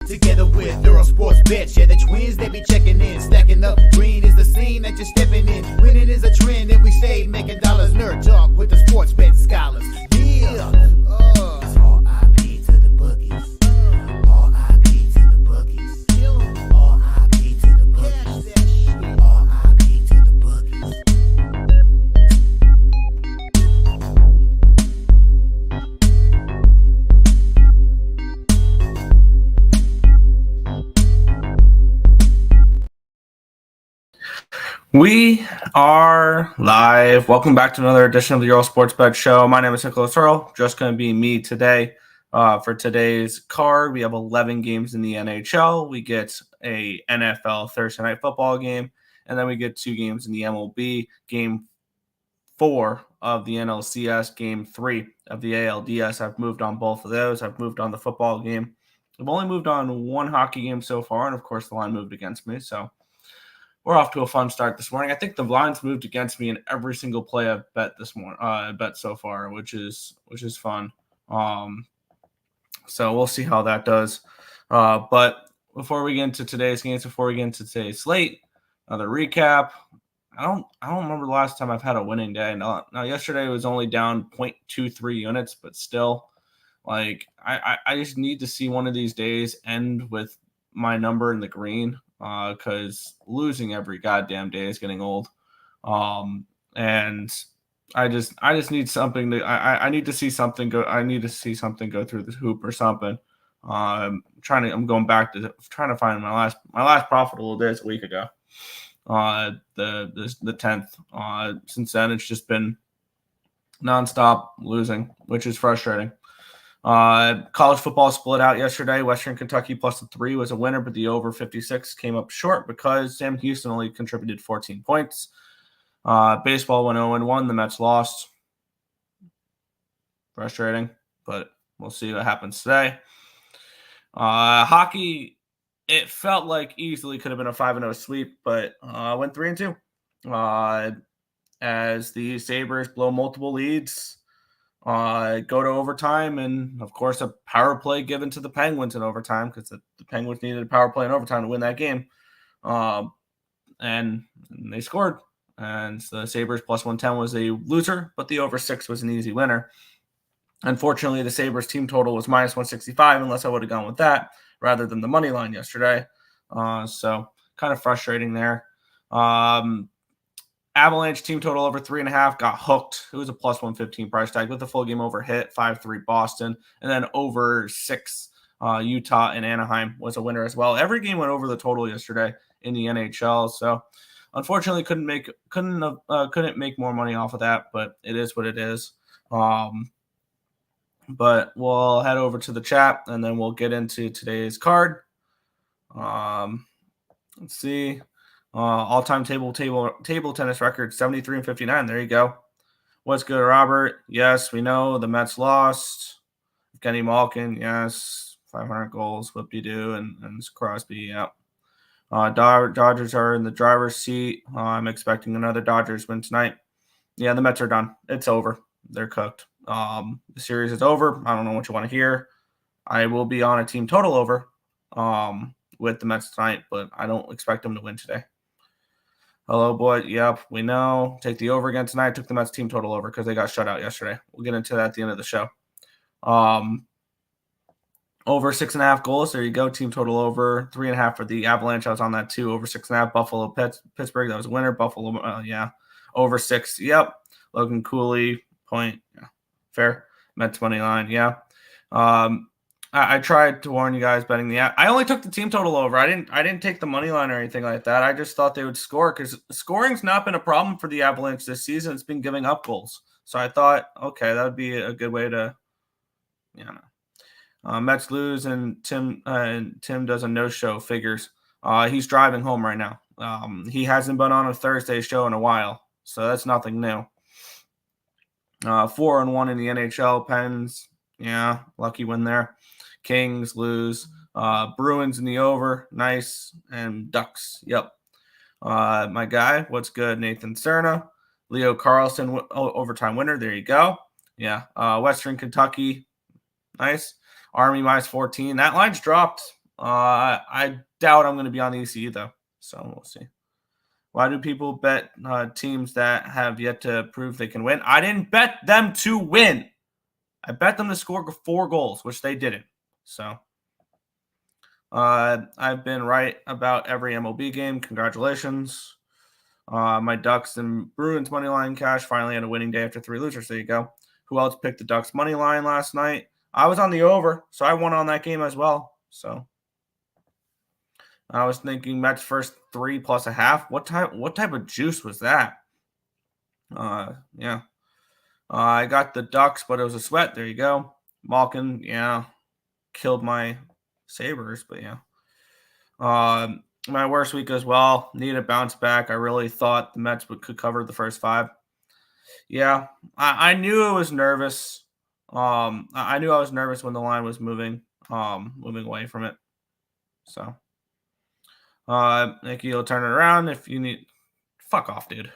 together with Earle Sports Bets. Yeah, the twins, they be checking in, stacking up. Green is the scene that you're stepping in. Winning is a trend, and we stay making dollars. Nerd talk with the sports bet scholars. Yeah. R.I.P. to the bookies. R.I.P. to the bookies. R.I.P. to the bookies. R.I.P. to the bookies. We are live. Welcome back to another edition of the Earle Sports Bet Show. My name is Nicholas Earle. Just going to be me today. For today's card, we have 11 games in the NHL. We get a NFL Thursday Night Football game, and then we get 2 games in the MLB. Game 4 of the NLCS, Game 3 of the ALDS. I've moved on both of those. I've moved on the football game. I've only moved on 1 hockey game so far, and of course the line moved against me, so we're off to a fun start this morning. I think the lines moved against me in every single play I've bet this morning. Bet so far, which is fun. So we'll see how that does. But before we get into today's games, before we get into today's slate, another recap. I don't remember the last time I've had a winning day. Now yesterday was only down 0.23 units, but still, like I just need to see one of these days end with my number in the green. Because losing every goddamn day is getting old, and I just need something to. I need to see something go. I need to see something go through the hoop or something. I'm going back to trying to find my last profitable days a week ago. The 10th. Since then, it's just been nonstop losing, which is frustrating. College football split out yesterday. Western Kentucky plus the 3 was a winner, but the over 56 came up short because Sam Houston only contributed 14 points. Baseball went 0-1. The Mets lost. Frustrating, but we'll see what happens today. Hockey, it felt like easily could have been a 5-0 sweep, but went 3-2. As the Sabres blow multiple leads. Go to overtime, and of course a power play given to the Penguins in overtime because the Penguins needed a power play in overtime to win that game, and they scored. And so the Sabres plus 110 was a loser, but the over 6 was an easy winner. Unfortunately, the Sabres team total was minus 165, unless I would have gone with that rather than the money line yesterday. So kind of frustrating there. Avalanche team total over 3.5 got hooked. It was a plus 115 price tag with the full game over hit 5-3 Boston, and then over 6 Utah and Anaheim was a winner as well. Every game went over the total yesterday in the NHL, so unfortunately couldn't make more money off of that, but it is what it is. But we'll head over to the chat and then we'll get into today's card. Let's see. All-time table tennis record, 73-59. There you go. What's good, Robert? Yes, we know the Mets lost. Kenny Malkin, yes. 500 goals, whoop-de-doo, and Crosby, yeah. Dodgers are in the driver's seat. I'm expecting another Dodgers win tonight. Yeah, the Mets are done. It's over. They're cooked. The series is over. I don't know what you want to hear. I will be on a team total over with the Mets tonight, but I don't expect them to win today. Hello, boy. Yep, we know. Take the over again tonight. Took the Mets team total over because they got shut out yesterday. We'll get into that at the end of the show. Over 6.5 goals. There you go. Team total over 3.5 for the Avalanche. I was on that too. Over 6.5. Buffalo, Pittsburgh. That was a winner. Buffalo, yeah. Over 6. Yep. Logan Cooley, point. Yeah. Fair. Mets money line. Yeah. I tried to warn you guys betting the I only took the team total over. I didn't take the money line or anything like that. I just thought they would score because scoring's not been a problem for the Avalanche this season. It's been giving up goals. So I thought, okay, that would be a good way to, Mets lose and Tim does a no-show figures. He's driving home right now. He hasn't been on a Thursday show in a while, so that's nothing new. 4-1 in the NHL. Pens, yeah, lucky win there. Kings lose. Bruins in the over, nice. And Ducks, yep. My guy, what's good? Nathan Cerna. Leo Carlson, overtime winner. There you go. Yeah. Western Kentucky, nice. Army minus 14. That line's dropped I doubt I'm going to be on the ECE though, so we'll see. Why do people bet teams that have yet to prove they can win? I didn't bet them to win. I bet them to score 4 goals, which they didn't. So I've been right about every MLB game. Congratulations. My Ducks and Bruins money line cash finally had a winning day after 3 losers. There you go. Who else picked the Ducks money line last night? I was on the over, so I won on that game as well. So I was thinking Mets first 3 plus a half. What type of juice was that? Yeah. I got the Ducks, but it was a sweat. There you go. Malkin, yeah, killed my Sabres, but yeah. My worst week as well. Need a bounce back. I really thought the Mets could cover the first 5. Yeah, I knew I was nervous. I knew I was nervous when the line was moving away from it. So, Nicky will turn it around if you need. Fuck off, dude.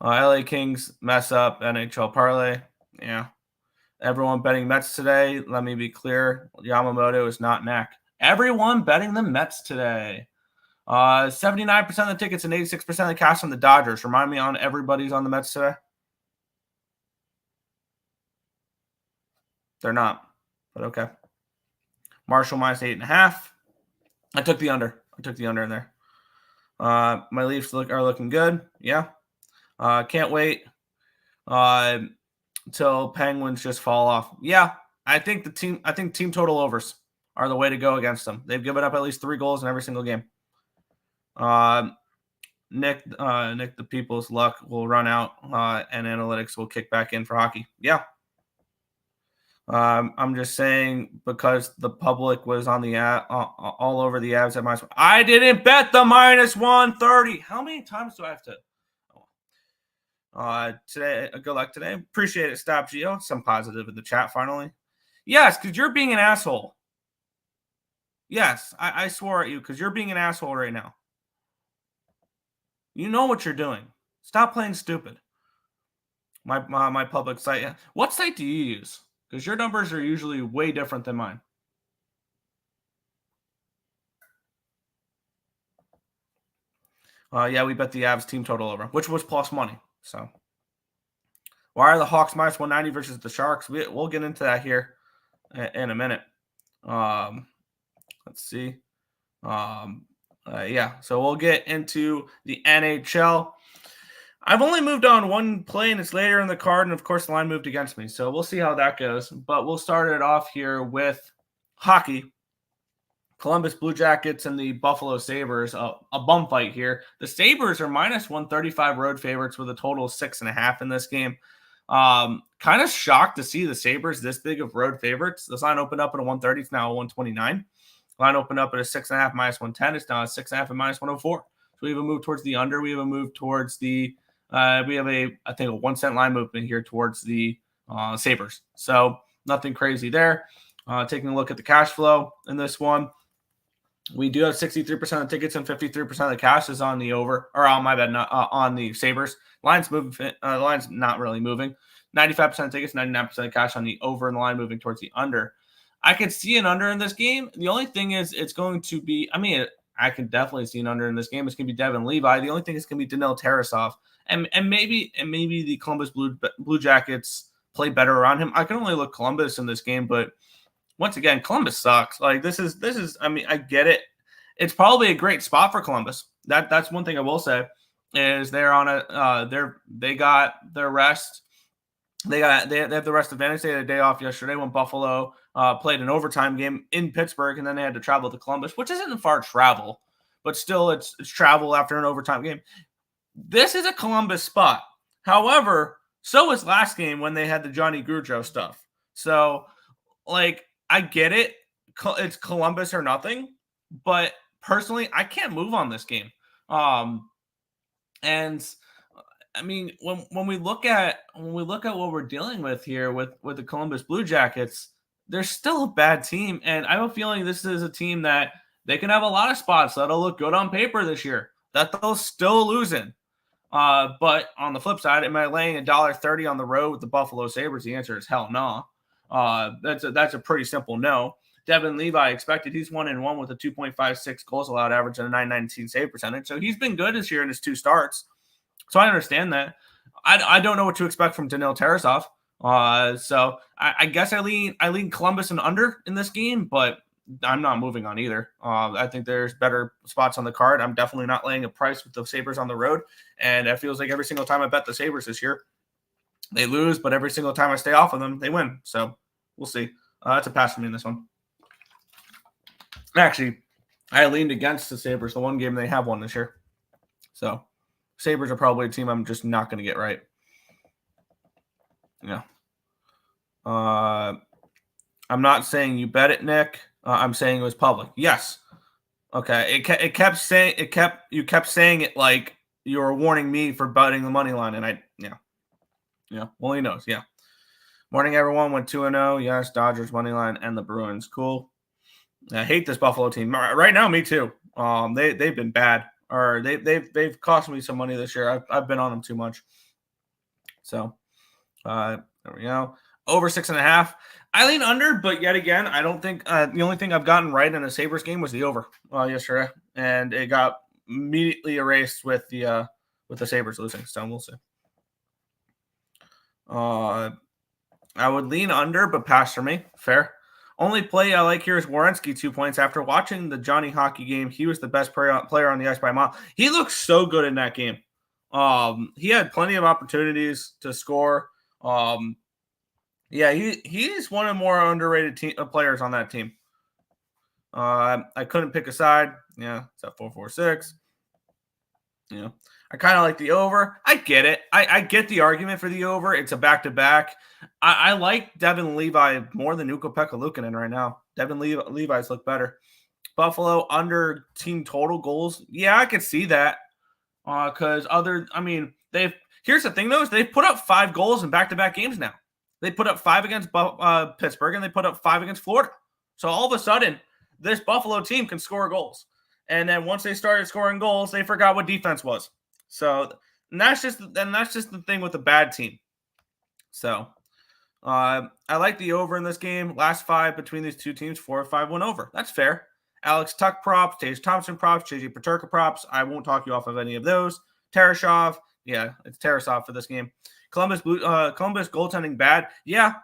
LA Kings mess up NHL parlay. Yeah. Everyone betting Mets today. Let me be clear. Yamamoto is not neck. Everyone betting the Mets today. 79% of the tickets and 86% of the cash on the Dodgers. Remind me on everybody's on the Mets today. They're not, but okay. Marshall minus 8.5. I took the under. In there. My Leafs are looking good. Yeah. Can't wait until Penguins just fall off. Yeah, I think team total overs are the way to go against them. They've given up at least 3 goals in every single game. Nick, the people's luck will run out, and analytics will kick back in for hockey. Yeah. I'm just saying because the public was on the all over the Avs at minus. I didn't bet the minus 130. How many times do I have to? Today, good luck today. Appreciate it. Stop Geo. Some positive in the chat finally. Yes, because you're being an asshole. Yes, I swore at you because you're being an asshole right now. You know what you're doing. Stop playing stupid. My public site. What site do you use? Because your numbers are usually way different than mine. Yeah, we bet the Avs team total over, which was plus money. So, why are the Hawks minus 190 versus the Sharks? We'll get into that here in a minute. Let's see. Yeah, so we'll get into the NHL. I've only moved on one play, and it's later in the card, and of course the line moved against me. So we'll see how that goes. But we'll start it off here with hockey. Columbus Blue Jackets and the Buffalo Sabres, a bum fight here. The Sabres are minus 135 road favorites with a total of 6.5 in this game. Kind of shocked to see the Sabres this big of road favorites. This line opened up at a 130. It's now a 129. Line opened up at a 6.5 minus 110. It's now a 6.5 and minus 104. So we have a move towards the under. We have a move towards the we have a 1 cent line movement here towards the Sabres. So nothing crazy there. Taking a look at the cash flow in this one. We do have 63% of tickets and 53% of the cash is on the over, or on my bad, not on the Sabres. Line's moving. The line's not really moving. 95% of tickets, 99% of cash on the over, and the line moving towards the under. I could see an under in this game. The only thing is, it's going to be. I can definitely see an under in this game. It's going to be Devin Levi. The only thing is going to be Daniil Tarasov, and maybe the Columbus Blue Jackets play better around him. I can only look Columbus in this game, but once again, Columbus sucks. Like this is. I get it. It's probably a great spot for Columbus. That's one thing I will say is they're on they got their rest. They have the rest advantage. They had a day off yesterday when Buffalo played an overtime game in Pittsburgh, and then they had to travel to Columbus, which isn't far travel, but still it's travel after an overtime game. This is a Columbus spot. However, so was last game when they had the Johnny Gaudreau stuff. So, I get it. It's Columbus or nothing, but personally, I can't move on this game. And when we look at what we're dealing with here with the Columbus Blue Jackets, they're still a bad team, and I have a feeling this is a team that they can have a lot of spots that'll look good on paper this year that they'll still lose in. But on the flip side, am I laying $1.30 on the road with the Buffalo Sabres? The answer is hell no. That's a pretty simple no. Devin Levi expected. He's 1-1 with a 2.56 goals allowed average and a 919 save percentage. So he's been good this year in his 2 starts. So I understand that. I don't know what to expect from Daniil Tarasov. So I guess I lean Columbus and under in this game, but I'm not moving on either. I think there's better spots on the card. I'm definitely not laying a price with the Sabres on the road. And it feels like every single time I bet the Sabres this year, they lose, but every single time I stay off of them, they win. So we'll see. That's a pass for me in this one. Actually, I leaned against the Sabres, the one game they have won this year. So Sabres are probably a team I'm just not going to get right. Yeah. I'm not saying you bet it, Nick. I'm saying it was public. Yes. Okay. You kept saying it like you were warning me for betting the money line, and well, he knows. Yeah. Morning, everyone. Went 2-0. Yes, Dodgers money line and the Bruins. Cool. I hate this Buffalo team right now. Me too. They've been bad, or they've cost me some money this year. I've been on them too much. So, there we go. Over 6.5. I lean under, but yet again, I don't think the only thing I've gotten right in a Sabres game was the over yesterday, and it got immediately erased with the Sabres losing. So we'll see. I would lean under, but pass for me. Fair. Only play I like here is Werenski, 2 points. After watching the Johnny Hockey game, he was the best player on the ice by a mile. He looked so good in that game. He had plenty of opportunities to score. Yeah, he's one of the more underrated players on that team. I couldn't pick a side. Yeah, it's at 4.46. Yeah, I kind of like the over. I get it. I get the argument for the over. It's a back-to-back. I like Devin Levi more than Ukko-Pekka Luukkonen right now. Devin Levi's look better. Buffalo under team total goals. Yeah, I could see that. Because here's the thing though, is they've put up 5 goals in back-to-back games now. They put up 5 against Pittsburgh, and they put up 5 against Florida. So all of a sudden, this Buffalo team can score goals. And then once they started scoring goals, they forgot what defense was. So that's just the thing with a bad team. So I like the over in this game. Last 5 between these two teams, 4-5 went over. That's fair. Alex Tuck props, Tage Thompson props, JJ Peterka props. I won't talk you off of any of those. Tarasov, yeah, it's Tarasov for this game. Columbus goaltending bad. Yeah,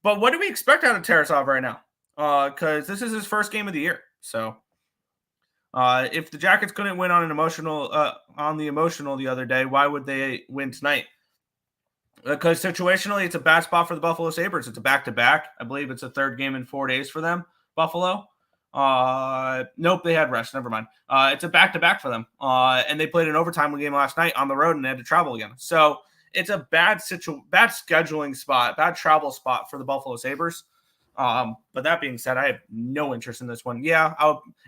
but what do we expect out of Tarasov right now? Because this is his first game of the year. So if the Jackets couldn't win on the emotional the other day, why would they win tonight? Because situationally, it's a bad spot for the Buffalo Sabres. It's a back-to-back. I believe it's a 3rd game in 4 days for them, Buffalo. Nope, they had rest. Never mind. It's a back-to-back for them. And they played an overtime game last night on the road and they had to travel again. So it's a bad scheduling spot, bad travel spot for the Buffalo Sabres. But that being said, I have no interest in this one. Yeah,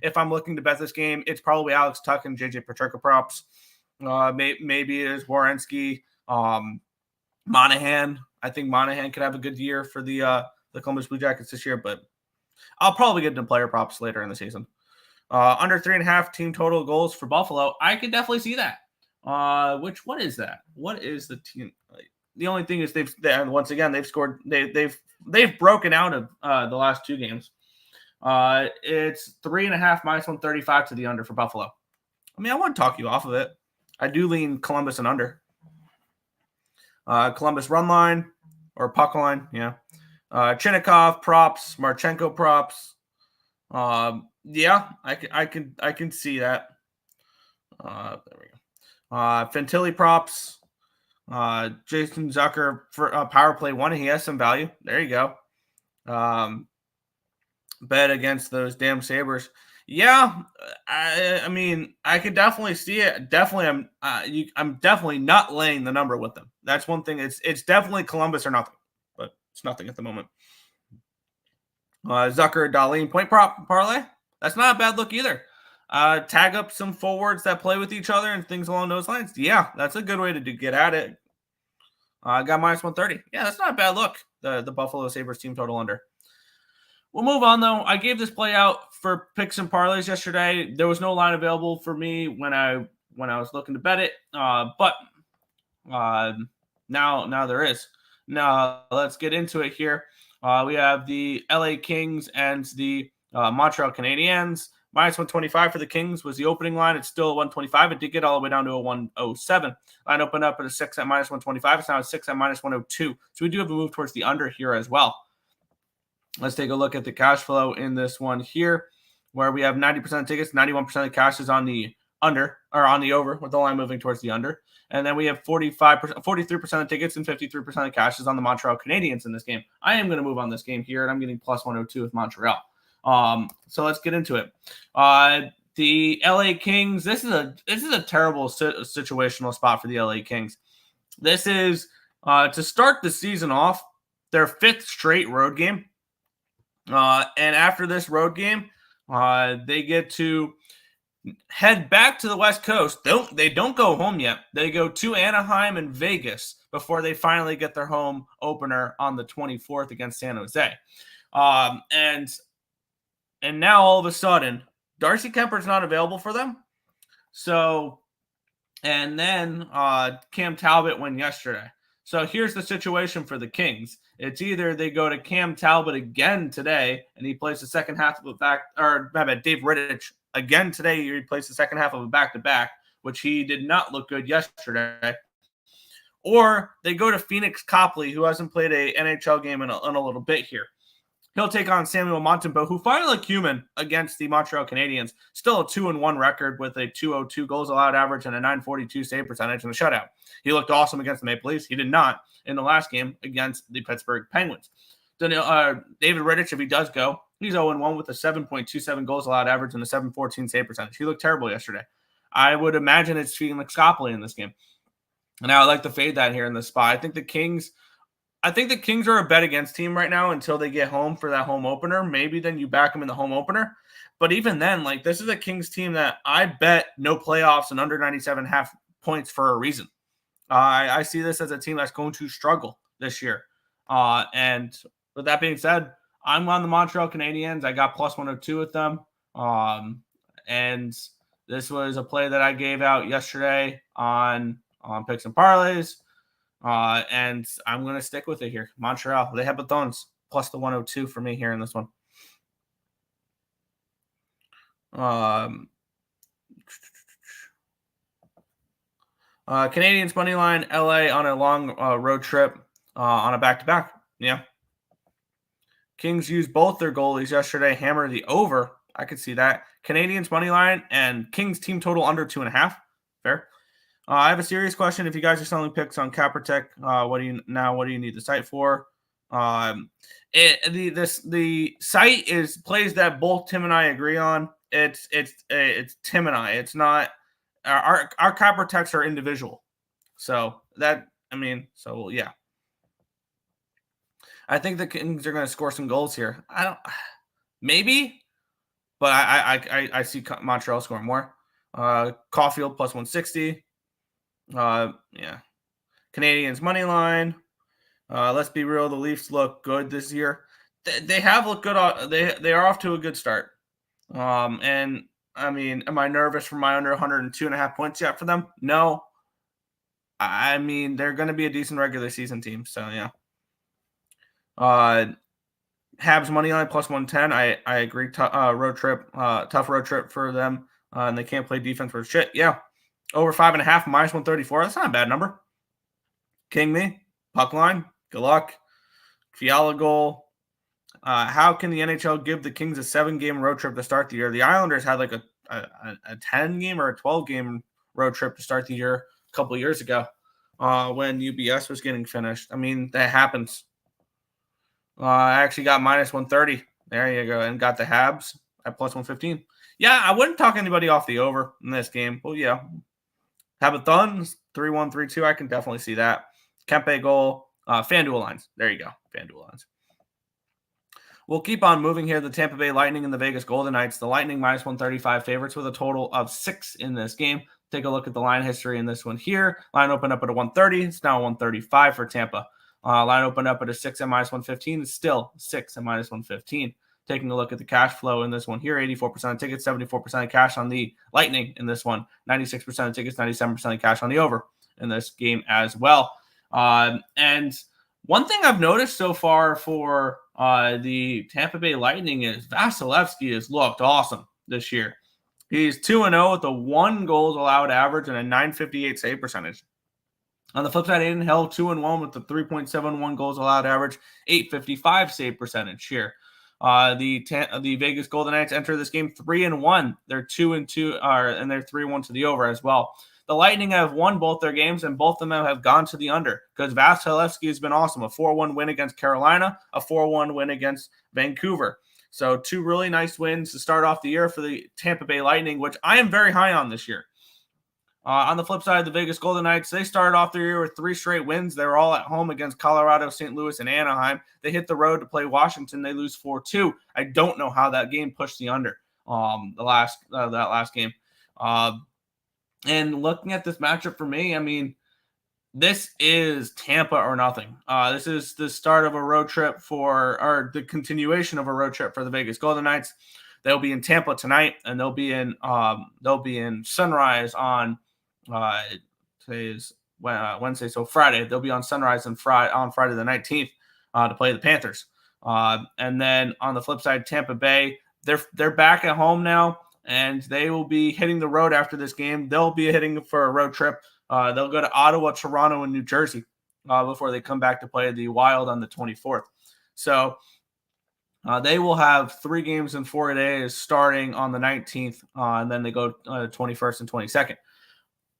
if I'm looking to bet this game, it's probably Alex Tuck and JJ Peterka props. Maybe it is Werenski, Monahan. I think Monahan could have a good year for the Columbus Blue Jackets this year, but I'll probably get into player props later in the season. Under 3.5 team total goals for Buffalo. I can definitely see that. What is that? What is the team? The only thing is they've scored. They've broken out of the last 2 games. It's 3.5 minus 135 to the under for Buffalo. I wouldn't talk you off of it. I do lean Columbus and under. Columbus run line or puck line. Yeah. Chinnikov props, Marchenko props. Yeah, I can see that. There we go. Fantilli props. Jason Zucker for power play 1. He has some value. There you go. Bet against those damn Sabres. Yeah, I could definitely see it. Definitely, I'm definitely not laying the number with them. That's one thing. It's definitely Columbus or nothing, but it's nothing at the moment. Zucker, Dahlin, point prop parlay. That's not a bad look either. Tag up some forwards that play with each other and things along those lines. Yeah, that's a good way to get at it. Got minus 130. Yeah, that's not a bad look. The Buffalo Sabres team total under. We'll move on, though. I gave this play out for picks and parlays yesterday. There was no line available for me when I was looking to bet it, but now there is. Now let's get into it here. We have the LA Kings and the Montreal Canadiens. -125 for the Kings was the opening line. It's still a 125. It did get all the way down to a 107. Line opened up at a 6 at -125. It's now a 6 at -102. So we do have a move towards the under here as well. Let's take a look at the cash flow in this one here, where we have 90% of tickets, 91% of the cash is on the under, or on the over, with the line moving towards the under. And then we have 43% of tickets and 53% of cash is on the Montreal Canadiens in this game. I am going to move on this game here, and I'm getting +102 with Montreal. So let's get into it. The LA Kings, this is a terrible situational spot for the LA Kings. This is to start the season off, their 5th straight road game. And after this road game, they get to head back to the West Coast. They don't go home yet. They go to Anaheim and Vegas before they finally get their home opener on the 24th against San Jose. And now all of a sudden, Darcy Kuemper's not available for them. So, and then Cam Talbot went yesterday. So here's the situation for the Kings. It's either they go to Cam Talbot again today, and he plays the second half of a Dave Rittich again today. He plays the second half of a back-to-back, which he did not look good yesterday. Or they go to Phoenix Copley, who hasn't played a NHL game in a little bit here. He'll take on Samuel Montembeault, who finally like human against the Montreal Canadiens. Still a 2-1 record with a 202 goals allowed average and a 942 save percentage in the shutout. He looked awesome against the Maple Leafs. He did not in the last game against the Pittsburgh Penguins. David Rittich, if he does go, he's 0-1 with a 7.27 goals allowed average and a 714 save percentage. He looked terrible yesterday. I would imagine it's Phoenix Copley in this game. And I would like to fade that here in this spot. I think the Kings are a bet against team right now until they get home for that home opener. Maybe then you back them in the home opener. But even then, like, this is a Kings team that I bet no playoffs and under 97.5 points for a reason. I see this as a team that's going to struggle this year. And with that being said, I'm on the Montreal Canadiens. I got +102 with them. And this was a play that I gave out yesterday on Picks and Parleys. And I'm going to stick with it here. Montreal, they have batons plus the 102 for me here in this one. Canadiens money line, LA on a long road trip on a back-to-back. Yeah. Kings used both their goalies yesterday, hammer the over. I could see that. Canadiens money line and Kings team total under 2.5. Fair. I have a serious question. If you guys are selling picks on CapperTek, what do you need the site for? The site is plays that both Tim and I agree on. It's Tim and I. It's not our CapperTeks are individual. So yeah. I think the Kings are going to score some goals here. Maybe, but I see Montreal scoring more. Caulfield plus 160. Yeah. Canadiens money line. Let's be real. The Leafs look good this year. They have looked good. They are off to a good start. And I mean, am I nervous for my under 102.5 points yet for them? No. I mean, they're going to be a decent regular season team. So yeah. Habs money line plus 110. I agree. Tough road trip for them. And they can't play defense for shit. Yeah. Over 5.5, -134. That's not a bad number. King me. Puck line. Good luck. Fiala goal. How can the NHL give the Kings a 7-game road trip to start the year? The Islanders had like a 10-game or a 12-game road trip to start the year a couple of years ago when UBS was getting finished. I mean, that happens. I actually got -130. There you go. And got the Habs at plus 115. Yeah, I wouldn't talk anybody off the over in this game. Well, yeah. Habathon, 3-1, 3-2. I can definitely see that. Kempe goal. FanDuel lines. There you go. FanDuel lines. We'll keep on moving here. The Tampa Bay Lightning and the Vegas Golden Knights. The Lightning -135 favorites with a total of 6 in this game. Take a look at the line history in this one here. Line opened up at a 130. It's now a 135 for Tampa. Line opened up at a 6 at -115. It's still 6 at -115. Taking a look at the cash flow in this one here, 84% of tickets, 74% of cash on the Lightning in this one, 96% of tickets, 97% of cash on the over in this game as well. And one thing I've noticed so far for the Tampa Bay Lightning is Vasilevsky has looked awesome this year. He's 2-0 with a 1 goals allowed average and a .958 save percentage. On the flip side, Aiden Hill 2-1 with the 3.71 goals allowed average, .855 save percentage here. The Vegas Golden Knights enter this game 3-1. They're 2-2, and they're 3-1 to the over as well. The Lightning have won both their games, and both of them have gone to the under because Vasilevsky has been awesome. A 4-1 win against Carolina, a 4-1 win against Vancouver. So 2 really nice wins to start off the year for the Tampa Bay Lightning, which I am very high on this year. On the flip side, the Vegas Golden Knights, they started off the year with 3 straight wins. They were all at home against Colorado, St. Louis, and Anaheim. They hit the road to play Washington. They lose 4-2. I don't know how that game pushed the under that last game. And looking at this matchup for me, I mean, this is Tampa or nothing. This is the start of a road trip or the continuation of a road trip for the Vegas Golden Knights. They'll be in Tampa tonight, and they'll be in Sunrise on today's Wednesday, so Friday. They'll be on Sunrise on Friday the 19th to play the Panthers. And then on the flip side, Tampa Bay, they're back at home now, and they will be hitting the road after this game. They'll be hitting for a road trip. They'll go to Ottawa, Toronto, and New Jersey before they come back to play the Wild on the 24th. So they will have 3 games in 4 days starting on the 19th, and then they go 21st and 22nd.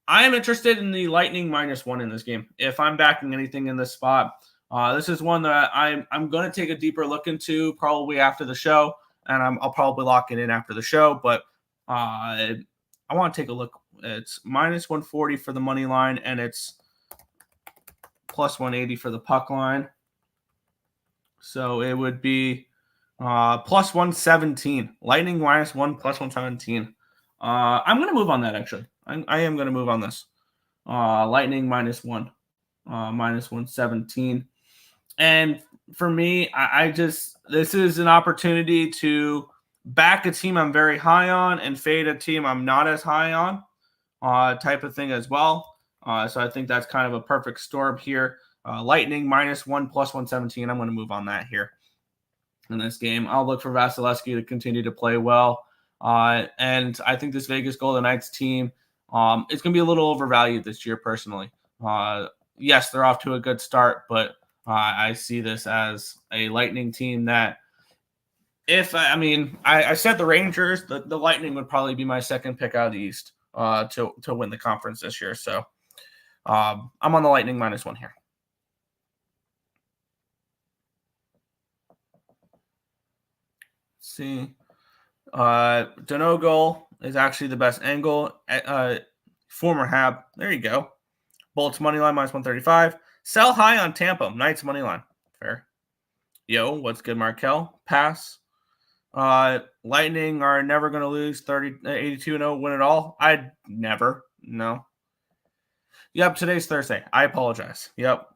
I am interested in the Lightning -1 in this game. If I'm backing anything in this spot, this is one that I'm going to take a deeper look into probably after the show, and I'll probably lock it in after the show. But I want to take a look. It's -140 for the money line, and it's +180 for the puck line. So it would be +117. Lightning -1, +117. I'm going to move on that, actually. I am going to move on this. Lightning -1, -117. And for me, this is an opportunity to back a team I'm very high on and fade a team I'm not as high on, type of thing as well. So I think that's kind of a perfect storm here. Lightning -1, +117. I'm going to move on that here in this game. I'll look for Vasilevsky to continue to play well. And I think this Vegas Golden Knights team is going to be a little overvalued this year personally. Yes, they're off to a good start, but I see this as a Lightning team that I said the Rangers, the Lightning would probably be my second pick out of the East to win the conference this year. So I'm on the Lightning -1 here. Let's see. Donegal is actually the best angle. Former Hab. There you go. Bolts money line -135. Sell high on Tampa. Knights money line. Fair. Yo, what's good, Markel? Pass. Lightning are never going to lose 82-0, win it all. I'd never. No. Yep, today's Thursday. I apologize. Yep.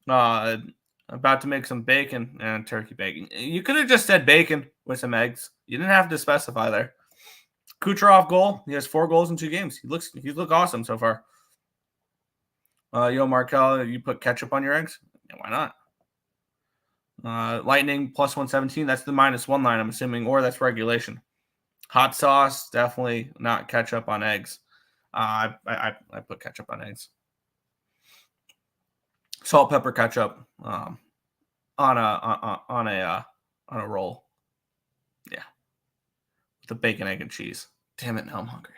About to make some bacon and turkey bacon. You could have just said bacon with some eggs. You didn't have to specify there. Kucherov goal. He has 4 goals in 2 games. He look awesome so far. Yo, Markel, you put ketchup on your eggs? Yeah, why not? Lightning +117. That's the -1 line, I'm assuming, or that's regulation. Hot sauce, definitely not ketchup on eggs. I put ketchup on eggs. Salt, pepper, ketchup on a roll. Yeah, with the bacon, egg, and cheese. Damn it, now I'm hungry.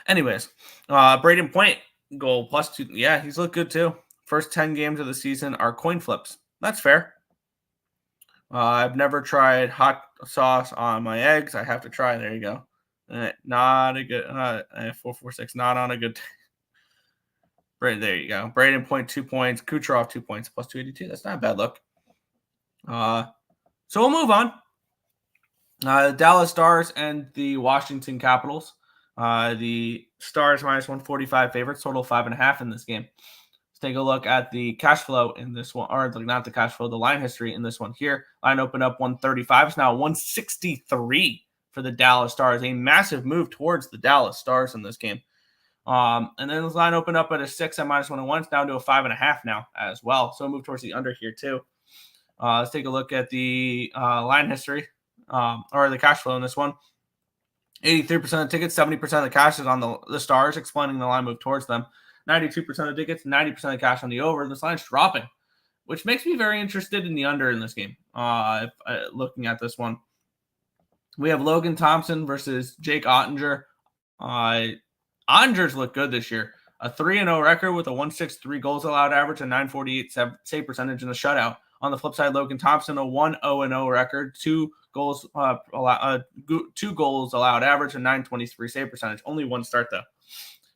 Anyways, Braden Point goal +2. Yeah, he's looked good too. First 10 games of the season are coin flips. That's fair. I've never tried hot sauce on my eggs. I have to try. There you go. Not a good 446. Not on a good. There you go. Braden Point 2 points. Kucherov 2 points +282. That's not a bad look. So we'll move on. The Dallas Stars and the Washington Capitals. The Stars -145 favorites, total 5.5 in this game. Let's take a look at the cash flow in this one, or not the cash flow, the line history in this one here. Line opened up 135, it's now 163 for the Dallas Stars. A massive move towards the Dallas Stars in this game. And then this line opened up at a 6 at -101. It's down to a 5.5 now as well. So move towards the under here too. Let's take a look at the line history or the cash flow in this one. 83% of tickets, 70% of the cash is on the Stars, explaining the line move towards them. 92% of tickets, 90% of cash on the over. This line's dropping, which makes me very interested in the under in this game. Looking at this one, we have Logan Thompson versus Jake Ottinger. Ottinger's look good this year. A 3-0 record with a 1.63 goals allowed average, a 948 save percentage in the shutout. On the flip side, Logan Thompson, a 1-0 record, 2 goals allowed average, a 923 save percentage. Only one start though.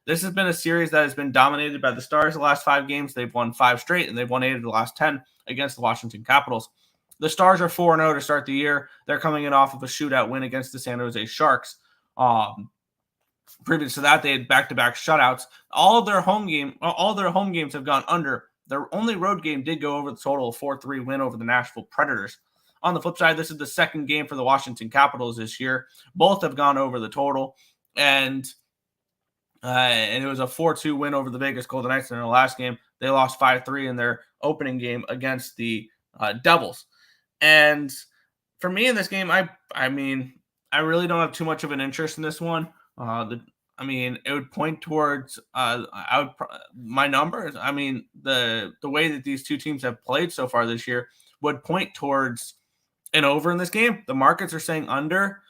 This has been a series that has been dominated by the Stars the last 5 games. They've won 5 straight, and they've won 8 of the last 10 against the Washington Capitals. The Stars are 4-0 to start the year. They're coming in off of a shootout win against the San Jose Sharks. Previous to that, they had back-to-back shutouts. All their home games have gone under. Their only road game did go over the total of 4-3 win over the Nashville Predators. On the flip side, this is the second game for the Washington Capitals this year. Both have gone over the total, and it was a 4-2 win over the Vegas Golden Knights in their last game. They lost 5-3 in their opening game against the Devils. And for me in this game, I really don't have too much of an interest in this one. It would point towards my numbers. I mean, the way that these two teams have played so far this year would point towards an over in this game. The markets are saying under,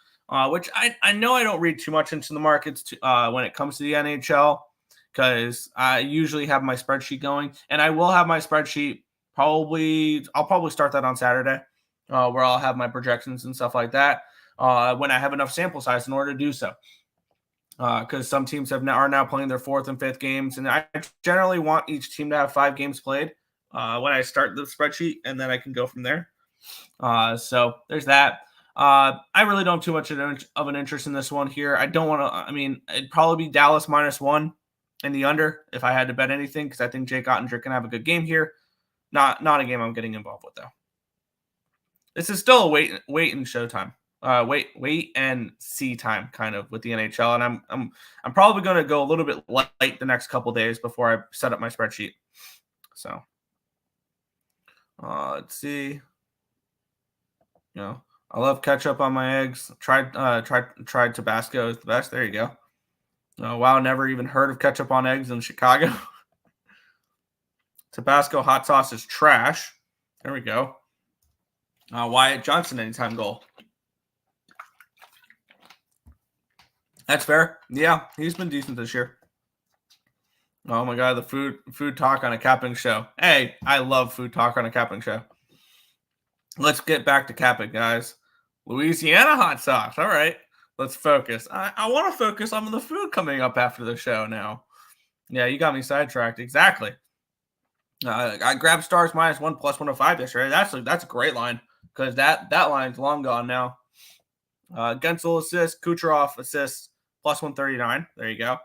which I know I don't read too much into the markets when it comes to the NHL, because I usually have my spreadsheet going, and I will have my spreadsheet I'll probably start that on Saturday, where I'll have my projections and stuff like that when I have enough sample size in order to do so. Because some teams are now playing their 4th and 5th games, and I generally want each team to have 5 games played when I start the spreadsheet, and then I can go from there. So there's that. I really don't have too much of an interest in this one here. I don't want to. It'd probably be Dallas -1 in the under if I had to bet anything, because I think Jake Ottinger can have a good game here. Not a game I'm getting involved with though. This is still a wait and show time. Wait and see time kind of with the NHL, and I'm probably going to go a little bit light the next couple days before I set up my spreadsheet. So let's see. I love ketchup on my eggs. Tried Tabasco is the best. There you go. Wow, never even heard of ketchup on eggs in Chicago. Tabasco hot sauce is trash. There we go. Wyatt Johnson anytime goal. That's fair. Yeah, he's been decent this year. Oh my God, the food talk on a capping show. Hey, I love food talk on a capping show. Let's get back to capping, guys. Louisiana hot sauce. All right, let's focus. I want to focus on the food coming up after the show now. Yeah, you got me sidetracked. Exactly. I grabbed Stars -1 plus 105 yesterday. That's a great line, because that line's long gone now. Gensel assist, Kucherov assist plus 139. There you go.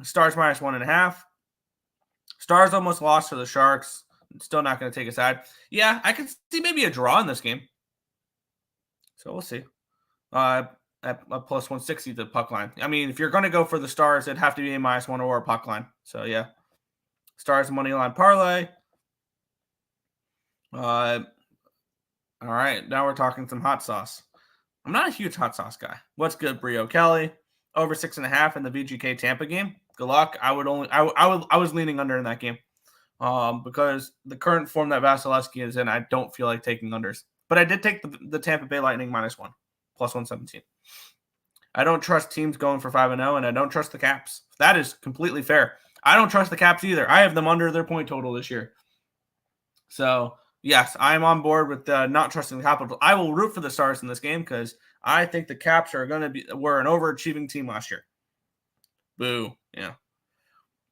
Stars -1.5. Stars almost lost to the Sharks. Still not going to take a side. Yeah, I can see maybe a draw in this game. So we'll see. At a plus 160 the puck line. I mean, if you're going to go for the Stars, it'd have to be a -1 or a puck line. So yeah. Stars money line parlay. All right, now we're talking some hot sauce. I'm not a huge hot sauce guy. What's good, Brio Kelly? Over 6.5 in the VGK Tampa game. Good luck. I was leaning under in that game, because the current form that Vasilevsky is in, I don't feel like taking unders. But I did take the Tampa Bay Lightning -1 plus 117. I don't trust teams going for 5-0, and I don't trust the Caps. That is completely fair. I don't trust the Caps either. I have them under their point total this year. So, yes, I'm on board with not trusting the Capitals. I will root for the Stars in this game, because I think the Caps were an overachieving team last year. Boo. Yeah.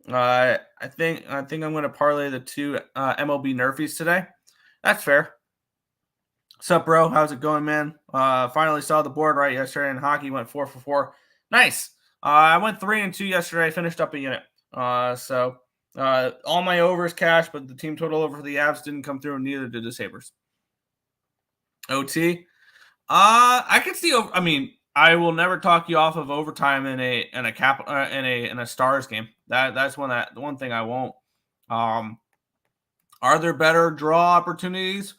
I think I'm going to parlay the 2 MLB Nerfies today. That's fair. What's up, bro? How's it going, man? Finally saw the board right yesterday in hockey. Went 4 for 4. Nice. I went 3 and 2 yesterday. I finished up a unit. So all my overs cash, but the team total over for the Avs didn't come through, and neither did the Sabres. OT. I can see. I will never talk you off of overtime in a Stars game. That's one thing I won't. Are there better draw opportunities?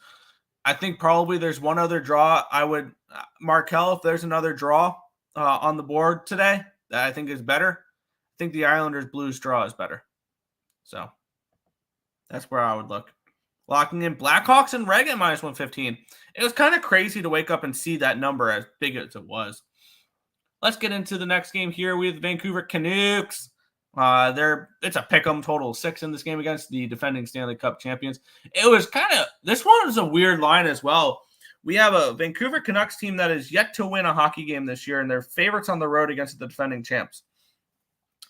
I think probably there's one other draw. I would, Markel, if there's another draw on the board today that I think is better, I think the Islanders Blues draw is better. So that's where I would look. Locking in Blackhawks and Reg at minus 115. It was kind of crazy to wake up and see that number as big as it was. Let's get into the next game here with Vancouver Canucks. It's a pick'em, total of 6 in this game against the defending Stanley Cup champions. It was this one was a weird line as well. We have a Vancouver Canucks team that is yet to win a hockey game this year, and they're favorites on the road against the defending champs.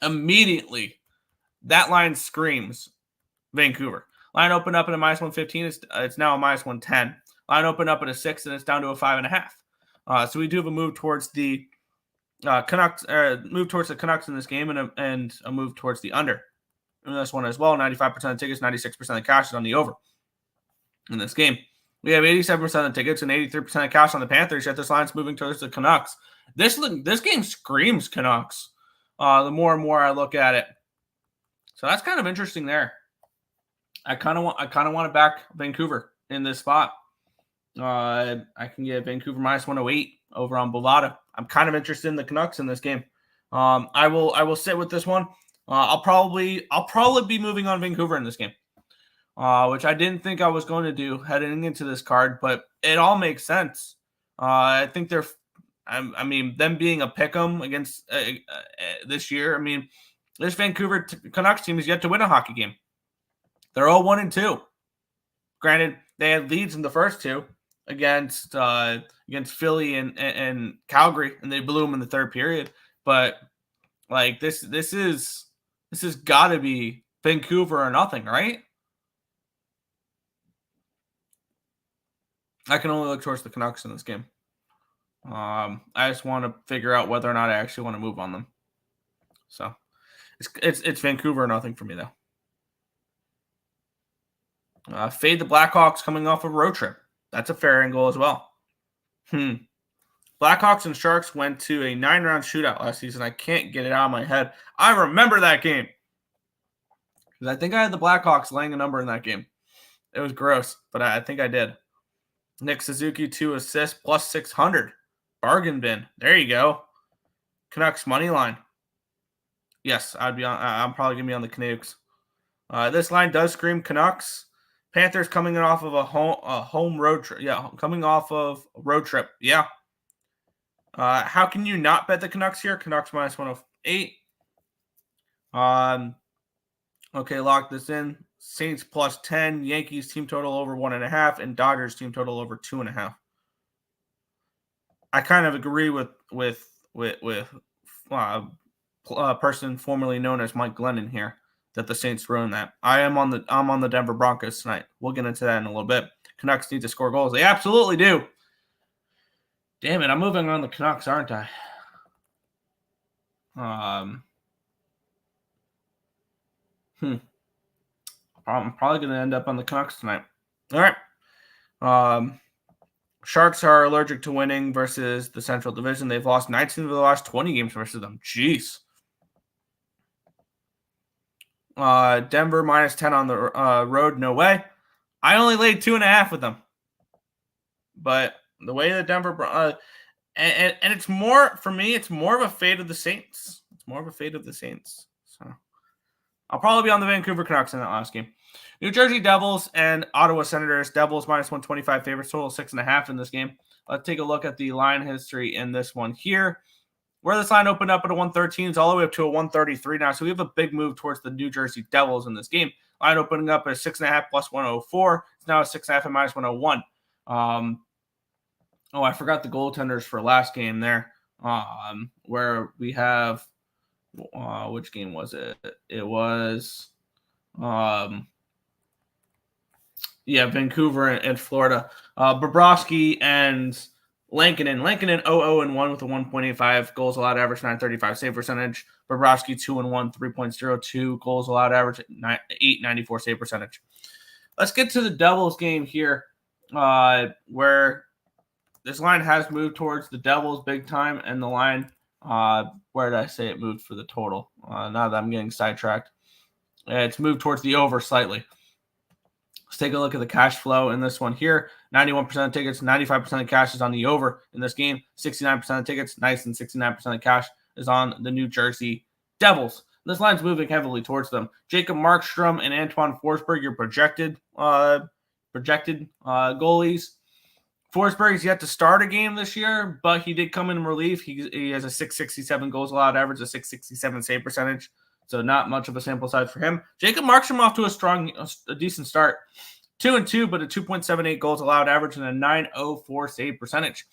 Immediately, that line screams Vancouver. Line opened up at a minus 115. It's now a minus 110. Line opened up at a 6, and it's down to a 5.5. So we do have a move towards the Canucks, move towards the Canucks in this game, and a move towards the under in this one as well. 95% of tickets, 96% of the cash is on the over in this game. We have 87% of the tickets and 83% of cash on the Panthers, yet this line's moving towards the Canucks. This game screams Canucks the more and more I look at it. So that's kind of interesting there. I kind of want to back Vancouver in this spot. I can get Vancouver minus 108 over on Bovada. I'm kind of interested in the Canucks in this game. I will sit with this one. I'll probably be moving on Vancouver in this game, which I didn't think I was going to do heading into this card, but it all makes sense. I think them being a pick'em against this year. I mean, this Vancouver Canucks team is yet to win a hockey game. They're all 1-2. Granted, they had leads in the first two against Philly and Calgary, and they blew them in the third period. But like this has got to be Vancouver or nothing, right? I can only look towards the Canucks in this game. I just want to figure out whether or not I actually want to move on them. So it's Vancouver or nothing for me though. Fade the Blackhawks coming off a road trip. That's a fair angle as well. Blackhawks and Sharks went to a 9-round shootout last season. I can't get it out of my head. I remember that game. Because I think I had the Blackhawks laying a number in that game. It was gross, but I think I did. Nick Suzuki, 2 assists, plus 600. Bargain bin. There you go. Canucks money line. Yes, I'm probably going to be on the Canucks. This line does scream Canucks. Panthers coming off of a home road trip. Yeah, coming off of a road trip. Yeah. How can you not bet the Canucks here? Canucks minus 108. Okay, lock this in. Saints plus 10. Yankees team total over 1.5, and Dodgers team total over 2.5. I kind of agree with a person formerly known as Mike Glennon here, that the Saints ruined that. I'm on the Denver Broncos tonight. We'll get into that in a little bit. Canucks need to score goals. They absolutely do. Damn it, I'm moving on the Canucks, aren't I? I'm probably going to end up on the Canucks tonight. All right. Sharks are allergic to winning versus the Central Division. They've lost 19 of the last 20 games versus them. Jeez. Denver minus 10 on the road. No way. I only laid 2.5 with them. But the way that Denver and it's more, for me, it's more of a fate of the Saints. It's more of a fate of the Saints. So I'll probably be on the Vancouver Canucks in that last game. New Jersey Devils and Ottawa Senators. Devils minus 125 favorites, total 6.5 in this game. Let's take a look at the line history in this one here. Where this line opened up at a 113 is all the way up to a 133 now. So we have a big move towards the New Jersey Devils in this game. Line opening up at 6.5 plus 104. It's now a 6.5 and minus 101. I forgot the goaltenders for last game there. Where we have, which game was it? It was, Vancouver and Florida. Bobrovsky and Lankinen 0-0-1 with a 1.85 goals allowed average, 935 save percentage. Bobrovsky 2-1, 3.02 goals allowed average, 894 save percentage. Let's get to the Devils game here, where this line has moved towards the Devils big time, and the line, where did I say it moved for the total? Now that I'm getting sidetracked, it's moved towards the over slightly. Let's take a look at the cash flow in this one here. 91% of tickets, 95% of cash is on the over in this game. 69% of tickets, nice, and 69% of cash is on the New Jersey Devils. This line's moving heavily towards them. Jacob Markstrom and Antoine Forsberg, your projected goalies. Forsberg's yet to start a game this year, but he did come in relief. He has a 667 goals allowed average, a 667 save percentage. So not much of a sample size for him. Jacob Markstrom off to a decent start. 2-2, but a 2.78 goals allowed average and a 904 save percentage.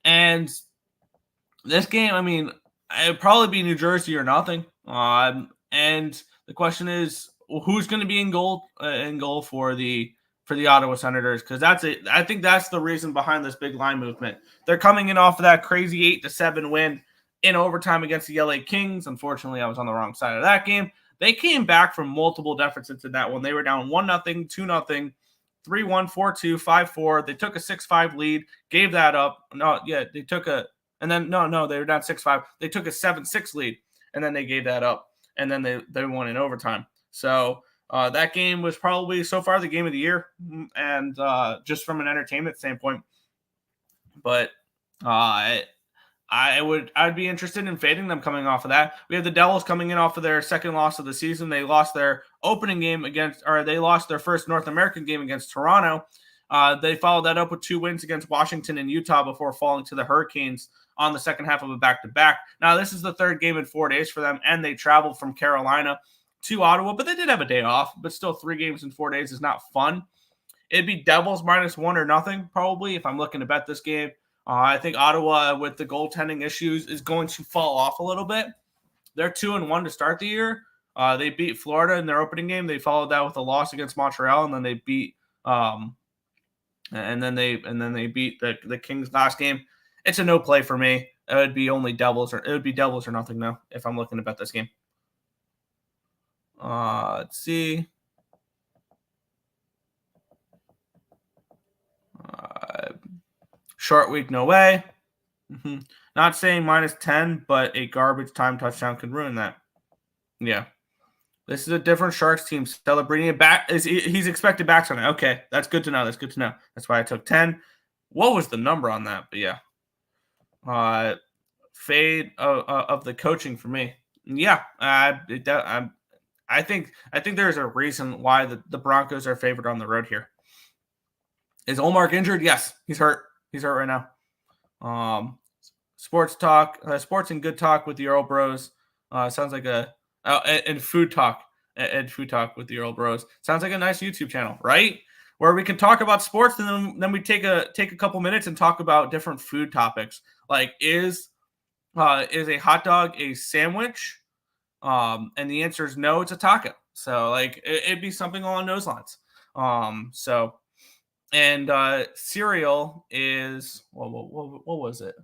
And this game, I mean, it'd probably be New Jersey or nothing. And the question is, who's going to be in goal for the Ottawa Senators? Because I think that's the reason behind this big line movement. They're coming in off of that crazy 8-7 win in overtime against the LA Kings. Unfortunately, I was on the wrong side of that game. They came back from multiple deficits in that one. They were down 1-0, 2-0, 3-1, 4-2, 5-4. They took a 6-5 lead, gave that up. They were down 6-5. They took a 7-6 lead, and then they gave that up, and then they won in overtime. So that game was probably so far the game of the year, and just from an entertainment standpoint. But I'd be interested in fading them coming off of that. We have the Devils coming in off of their second loss of the season. They lost their opening game they lost their first North American game against Toronto. They followed that up with 2 wins against Washington and Utah before falling to the Hurricanes on the second half of a back-to-back. Now, this is the third game in 4 days for them, and they traveled from Carolina to Ottawa, but they did have a day off, but still 3 games in 4 days is not fun. It'd be Devils -1 or nothing, probably, if I'm looking to bet this game. I think Ottawa, with the goaltending issues, is going to fall off a little bit. They're 2-1 to start the year. They beat Florida in their opening game. They followed that with a loss against Montreal, and then they beat beat the Kings last game. It's a no play for me. It would be Devils or nothing now if I'm looking to bet this game. Let's see. Short week, no way. Not saying -10, but a garbage time touchdown could ruin that. Yeah. This is a different Sharks team celebrating it back. He's expected back tonight. Okay, that's good to know. That's why I took 10. What was the number on that? But yeah. Fade of the coaching for me. Yeah. I think there's a reason why the Broncos are favored on the road here. Is Olmark injured? Yes, he's hurt. He's hurt right now. Sports and good talk with the Earle Bros. Sounds like and food talk with the Earle Bros. Sounds like a nice YouTube channel, right? Where we can talk about sports and then we take a couple minutes and talk about different food topics. Like is a hot dog a sandwich? And the answer is no, it's a taco. So like it'd be something along those lines. Cereal is what was it?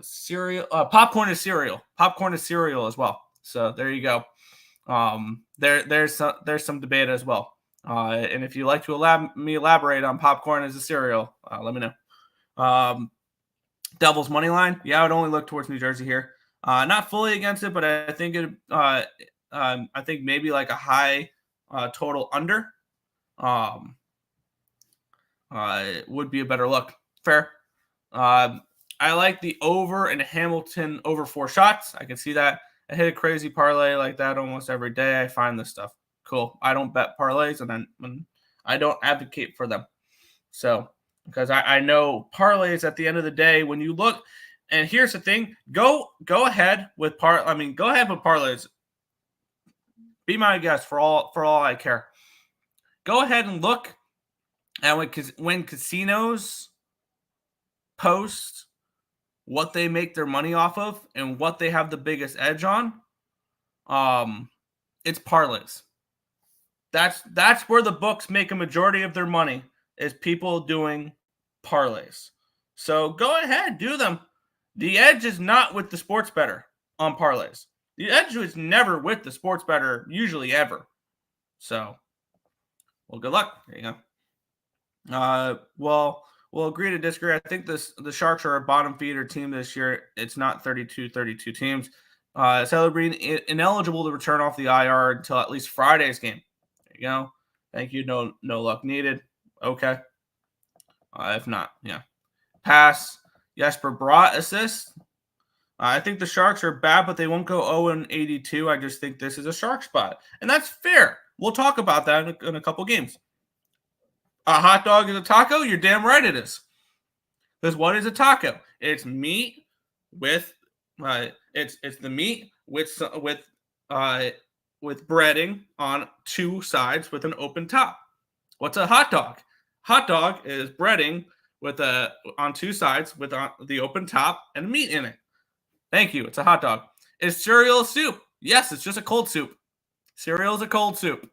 Cereal. Popcorn is cereal. Popcorn is cereal as well. So there you go. There's some debate as well. And if you'd like to elaborate on popcorn as a cereal, let me know. Devils money line. Yeah, I would only look towards New Jersey here. Not fully against it, but I think I think maybe like a high total under. Would be a better look. Fair. I like the over in Hamilton over 4 shots. I can see that. I hit a crazy parlay like that almost every day. I find this stuff cool. I don't bet parlays, and I don't advocate for them. So, because I know parlays at the end of the day, when you look, and here's the thing, go ahead with parlays. Be my guest for all I care. Go ahead and look at when casinos post what they make their money off of and what they have the biggest edge on. It's parlays. That's where the books make a majority of their money, is people doing parlays. So go ahead, do them. The edge is not with the sports bettor on parlays. The edge is never with the sports bettor, usually ever. So, well, good luck. There you go. We'll agree to disagree. I think the Sharks are a bottom feeder team this year. It's not 32 teams. Celebrating ineligible to return off the IR until at least Friday's game. There you go. Thank you. No luck needed. Okay. If not, yeah. Pass. Jesper Bratt assist. I think the Sharks are bad, but they won't go 0-82. I just think this is a Shark spot. And that's fair. We'll talk about that in a couple games. A hot dog is a taco? You're damn right it is. Because what is a taco? It's meat with it's the meat with breading on two sides with an open top. What's a hot dog? Hot dog is breading with on two sides with the open top and meat in it. Thank you. It's a hot dog. Is cereal soup? Yes, it's just a cold soup. Cereal is a cold soup.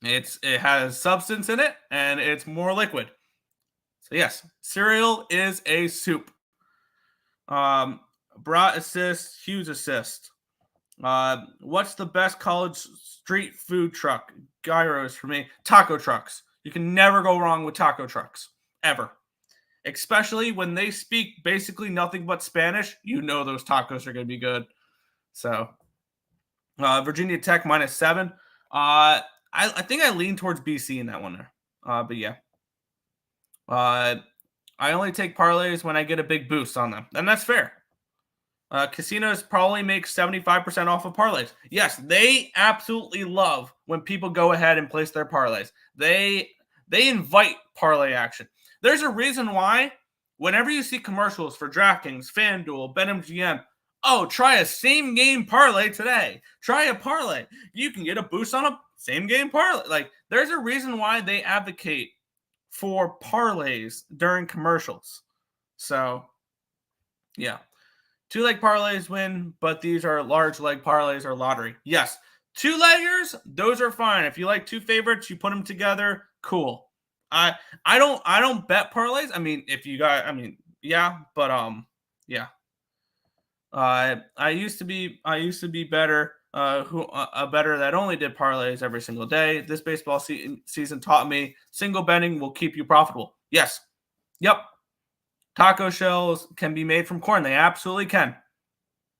It has substance in it and it's more liquid. So yes, cereal is a soup. Brat assist, Hughes assist. What's the best college street food truck? Gyros for me. Taco trucks. You can never go wrong with taco trucks. Ever. Especially when they speak basically nothing but Spanish. You know those tacos are going to be good. So, Virginia Tech -7. I think I lean towards BC in that one there. But yeah. I only take parlays when I get a big boost on them. And that's fair. Casinos probably make 75% off of parlays. Yes, they absolutely love when people go ahead and place their parlays. They invite parlay action. There's a reason why whenever you see commercials for DraftKings, FanDuel, BetMGM, oh, try a same game parlay today. Try a parlay. You can get a boost on a same game parlay. Like, there's a reason why they advocate for parlays during commercials. So, yeah. 2-leg parlays win, but these are large leg parlays or lottery. Yes. 2-leggers, those are fine. If you like two favorites, you put them together, cool. I don't bet parlays. I mean, if you got, I mean, yeah, but yeah. I used to be better. A better that only did parlays every single day. This baseball season taught me single betting will keep you profitable. Yes. Yep. Taco shells can be made from corn. They absolutely can.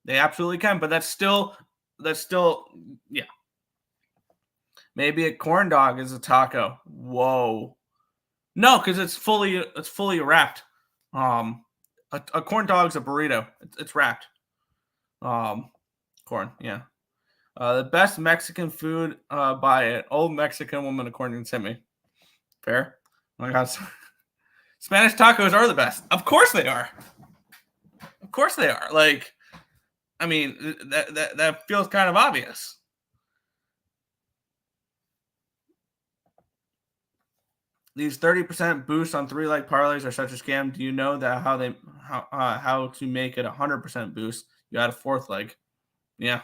But that's still, yeah. Maybe a corn dog is a taco. Whoa. No, because it's fully wrapped. A corn dog's a burrito. It's wrapped. Corn, yeah. The best Mexican food by an old Mexican woman, according to me. Fair. Oh my God. Spanish tacos are the best. Of course they are. Like, I mean, that feels kind of obvious. These 30% boosts on 3-leg parlays are such a scam. Do you know that how to make it 100% boost? You add a 4th leg. Yeah.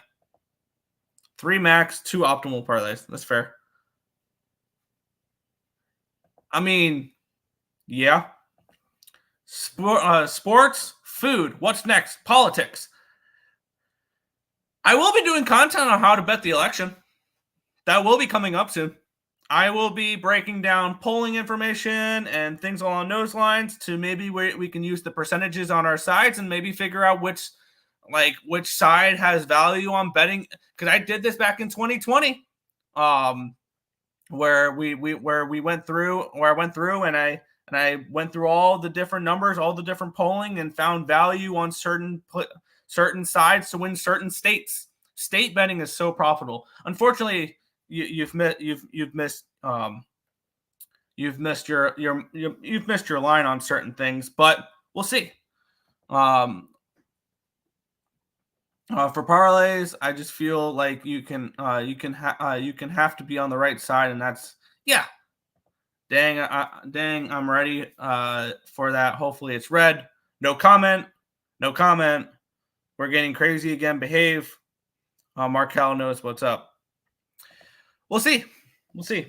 3 max, 2 optimal parlays. That's fair. I mean, yeah. Sports, food. What's next? Politics. I will be doing content on how to bet the election. That will be coming up soon. I will be breaking down polling information and things along those lines to maybe where we can use the percentages on our sides and maybe figure out which side has value on betting. Because I did this back in 2020, where I went through and I went through all the different numbers, all the different polling, and found value on certain sides to win certain states. State betting is so profitable. Unfortunately, you've missed your line on certain things, but we'll see. For parlays, I just feel like you can have to be on the right side, and that's yeah. Dang, I'm ready for that. Hopefully it's red. No comment. We're getting crazy again. Behave. Markel knows what's up. We'll see. If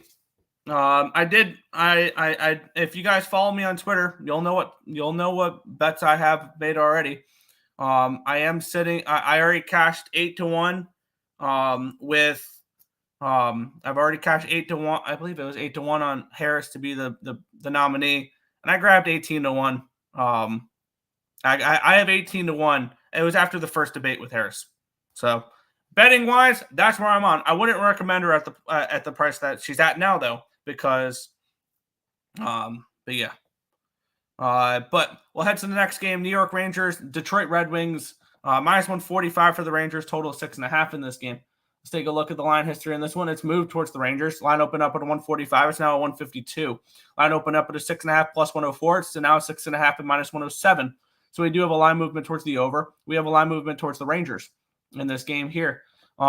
you guys follow me on Twitter, you'll know what bets I have made already. I am sitting. I already cashed 8-1. I've already cashed 8-1. I believe it was 8-1 on Harris to be the nominee, and I grabbed 18-1. I have 18-1. It was after the first debate with Harris, so betting wise, that's where I'm on. I wouldn't recommend her at the price that she's at now, though, because, but yeah. But we'll head to the next game. New York Rangers, Detroit Red Wings, minus 145 for the Rangers, total of 6.5 in this game. Let's take a look at the line history in this one. It's moved towards the Rangers. Line opened up at a 145. It's now a 152. Line opened up at a 6.5 plus 104. It's now a 6.5 and minus 107. So we do have a line movement towards the over. We have a line movement towards the Rangers in this game here. We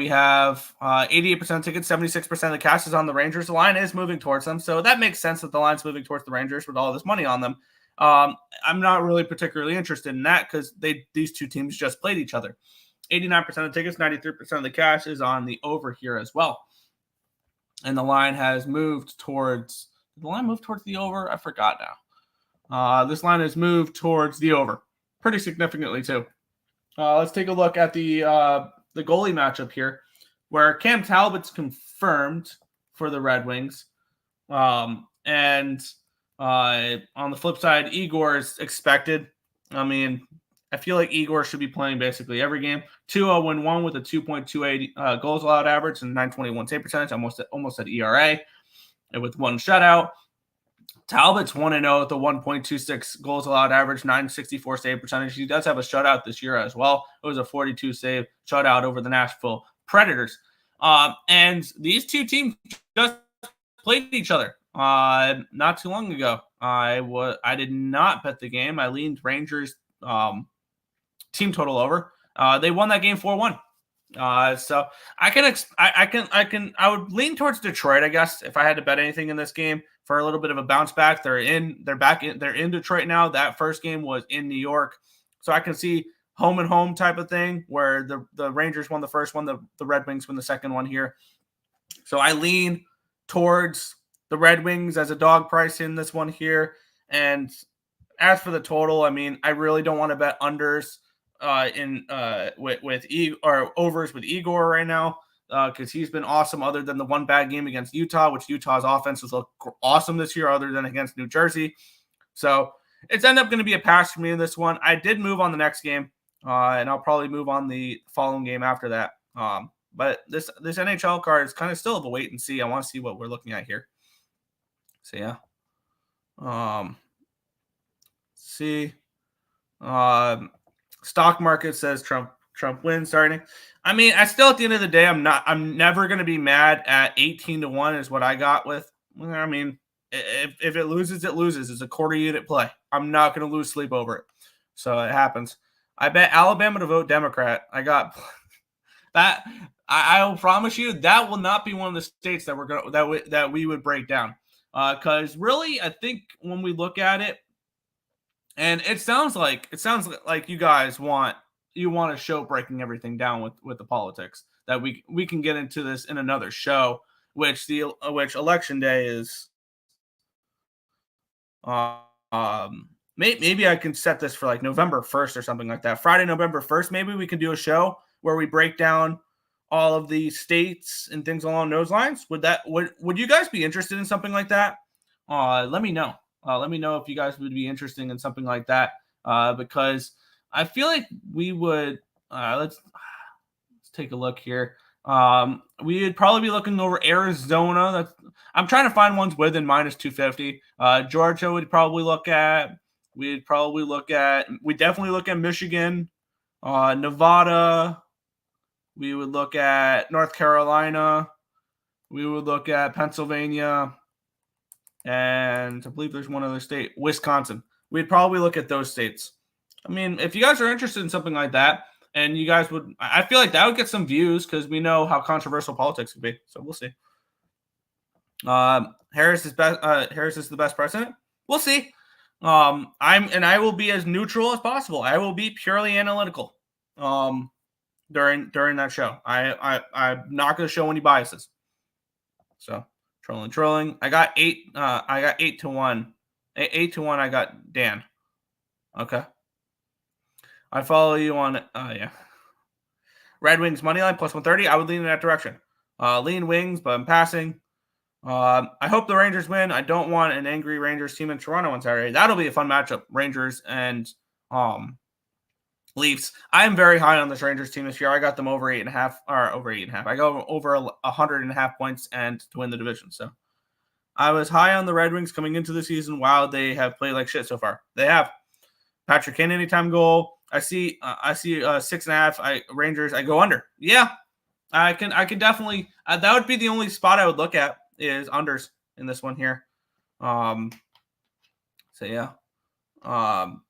have 88% tickets, 76% of the cash is on the Rangers. The line is moving towards them, so that makes sense that the line's moving towards the Rangers with all this money on them. I'm not really particularly interested in that because these two teams just played each other. 89% of the tickets, 93% of the cash is on the over here as well. And the line has moved towards – did the line move towards the over? I forgot now. This line has moved towards the over pretty significantly too. Let's take a look at the goalie matchup here, where Cam Talbot's confirmed for the Red Wings. And on the flip side, Igor is expected. I mean, I feel like Igor should be playing basically every game. 2-0-1 with a 2.28 goals allowed average and 921 save percentage, almost at ERA, and with one shutout. Talbot's 1-0 with a 1.26 goals allowed average, 964 save percentage. He does have a shutout this year as well. It was a 42 save shutout over the Nashville Predators. And these two teams just played each other not too long ago. I did not bet the game. I leaned Rangers team total over. They won that game 4-1. So I would lean towards Detroit, I guess, if I had to bet anything in this game for a little bit of a bounce back. They're in Detroit now. That first game was in New York. So I can see home and home type of thing where the Rangers won the first one, the Red Wings won the second one here. So I lean towards the Red Wings as a dog price in this one here. And as for the total, I mean, I really don't want to bet unders or overs with Igor right now because he's been awesome other than the one bad game against Utah, which Utah's offense has looked awesome this year other than against New Jersey. So it's ended up going to be a pass for me in this one. I did move on the next game, and I'll probably move on the following game after that. But this NHL card is kind of still of a wait and see. I want to see what we're looking at here. So yeah. See. Stock market says Trump wins starting. I mean, I still at the end of the day, I'm never going to be mad at 18-1 is what I got with. I mean, if it loses, it loses. It's a quarter unit play. I'm not going to lose sleep over it. So it happens. I bet Alabama to vote Democrat. I got that. I will promise you that will not be one of the states that we would break down. Because really, I think when we look at it, and it sounds like you guys want to show breaking everything down with the politics, that we can get into this in another show, which election day is. Maybe I can set this for like November 1st or something like that. Friday, November 1st. Maybe we can do a show where we break down all of the states and things along those lines. Would you guys be interested in something like that? Let me know. Let me know if you guys would be interested in something like that, because I feel like we would. Let's take a look here. We would probably be looking over Arizona. I'm trying to find ones within minus 250. Georgia we'd probably look at. We'd definitely look at Michigan, Nevada. We would look at North Carolina. We would look at Pennsylvania. And I believe there's one other state, Wisconsin. We'd probably look at those states. I mean, if you guys are interested in something like that, and you guys would, I feel like that would get some views because we know how controversial politics could be. So we'll see. Harris is the best president. We'll see. I will be as neutral as possible. I will be purely analytical. During that show, I'm not going to show any biases. So. Trolling. I got 8-1. 8-1. I got Dan. Okay. I follow you on. Yeah. Red Wings money line plus 130. I would lean in that direction. Lean Wings, but I'm passing. I hope the Rangers win. I don't want an angry Rangers team in Toronto on Saturday. That'll be a fun matchup. Rangers and Leafs. I am very high on this Rangers team this year. I got them over 8.5 or over 8.5. I go over 100.5 points and to win the division. So I was high on the Red Wings coming into the season. Wow, they have played like shit so far. They have. Patrick Kane anytime goal. I see 6.5. Rangers. I go under. Yeah, I can definitely. That would be the only spot I would look at is unders in this one here. So yeah. 4-4-6.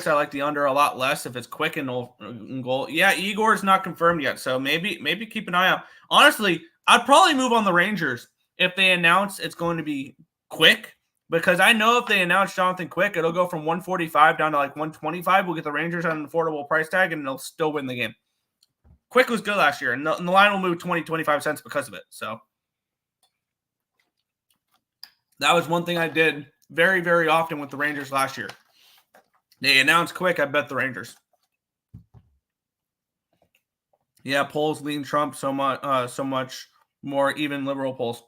I like the under a lot less if it's quick and goal. Yeah, Igor is not confirmed yet, so maybe keep an eye out. Honestly, I'd probably move on the Rangers if they announce it's going to be quick. Because I know if they announce Jonathan Quick, it'll go from 145 down to like 125. We'll get the Rangers on an affordable price tag, and they'll still win the game. Quick was good last year, and the line will move 20-25 cents because of it. So that was one thing I did very, very often with the Rangers last year. They announced Quick, I bet the Rangers. Yeah, polls lean Trump so much more, even liberal polls.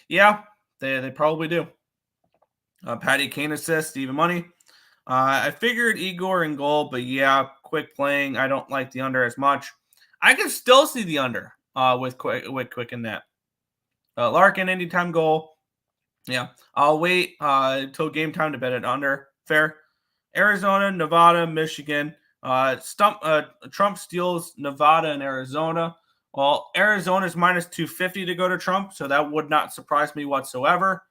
Yeah, they probably do. Patty Kane assist, even money. I figured Igor in goal, but yeah, Quick playing. I don't like the under as much. I can still see the under with Quick in that. Larkin anytime goal. Yeah, I'll wait till game time to bet it under. Fair. Arizona, Nevada, Michigan. Trump steals Nevada and Arizona. Well, Arizona's minus 250 to go to Trump, so that would not surprise me whatsoever.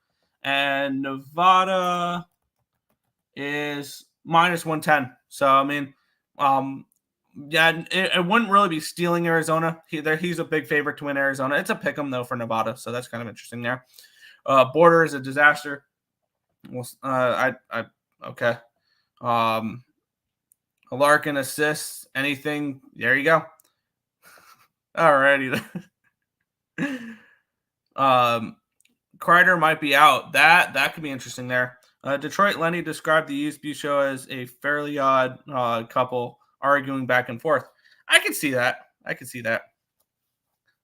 And Nevada is minus 110. So, I mean, yeah, it wouldn't really be stealing Arizona. He's a big favorite to win Arizona. It's a pick 'em, though, for Nevada. So that's kind of interesting there. Border is a disaster. Well, okay. Larkin assists, anything. There you go. Alrighty. Kreider might be out. That could be interesting there. Detroit Lenny described the USB show as a fairly odd couple arguing back and forth. I can see that.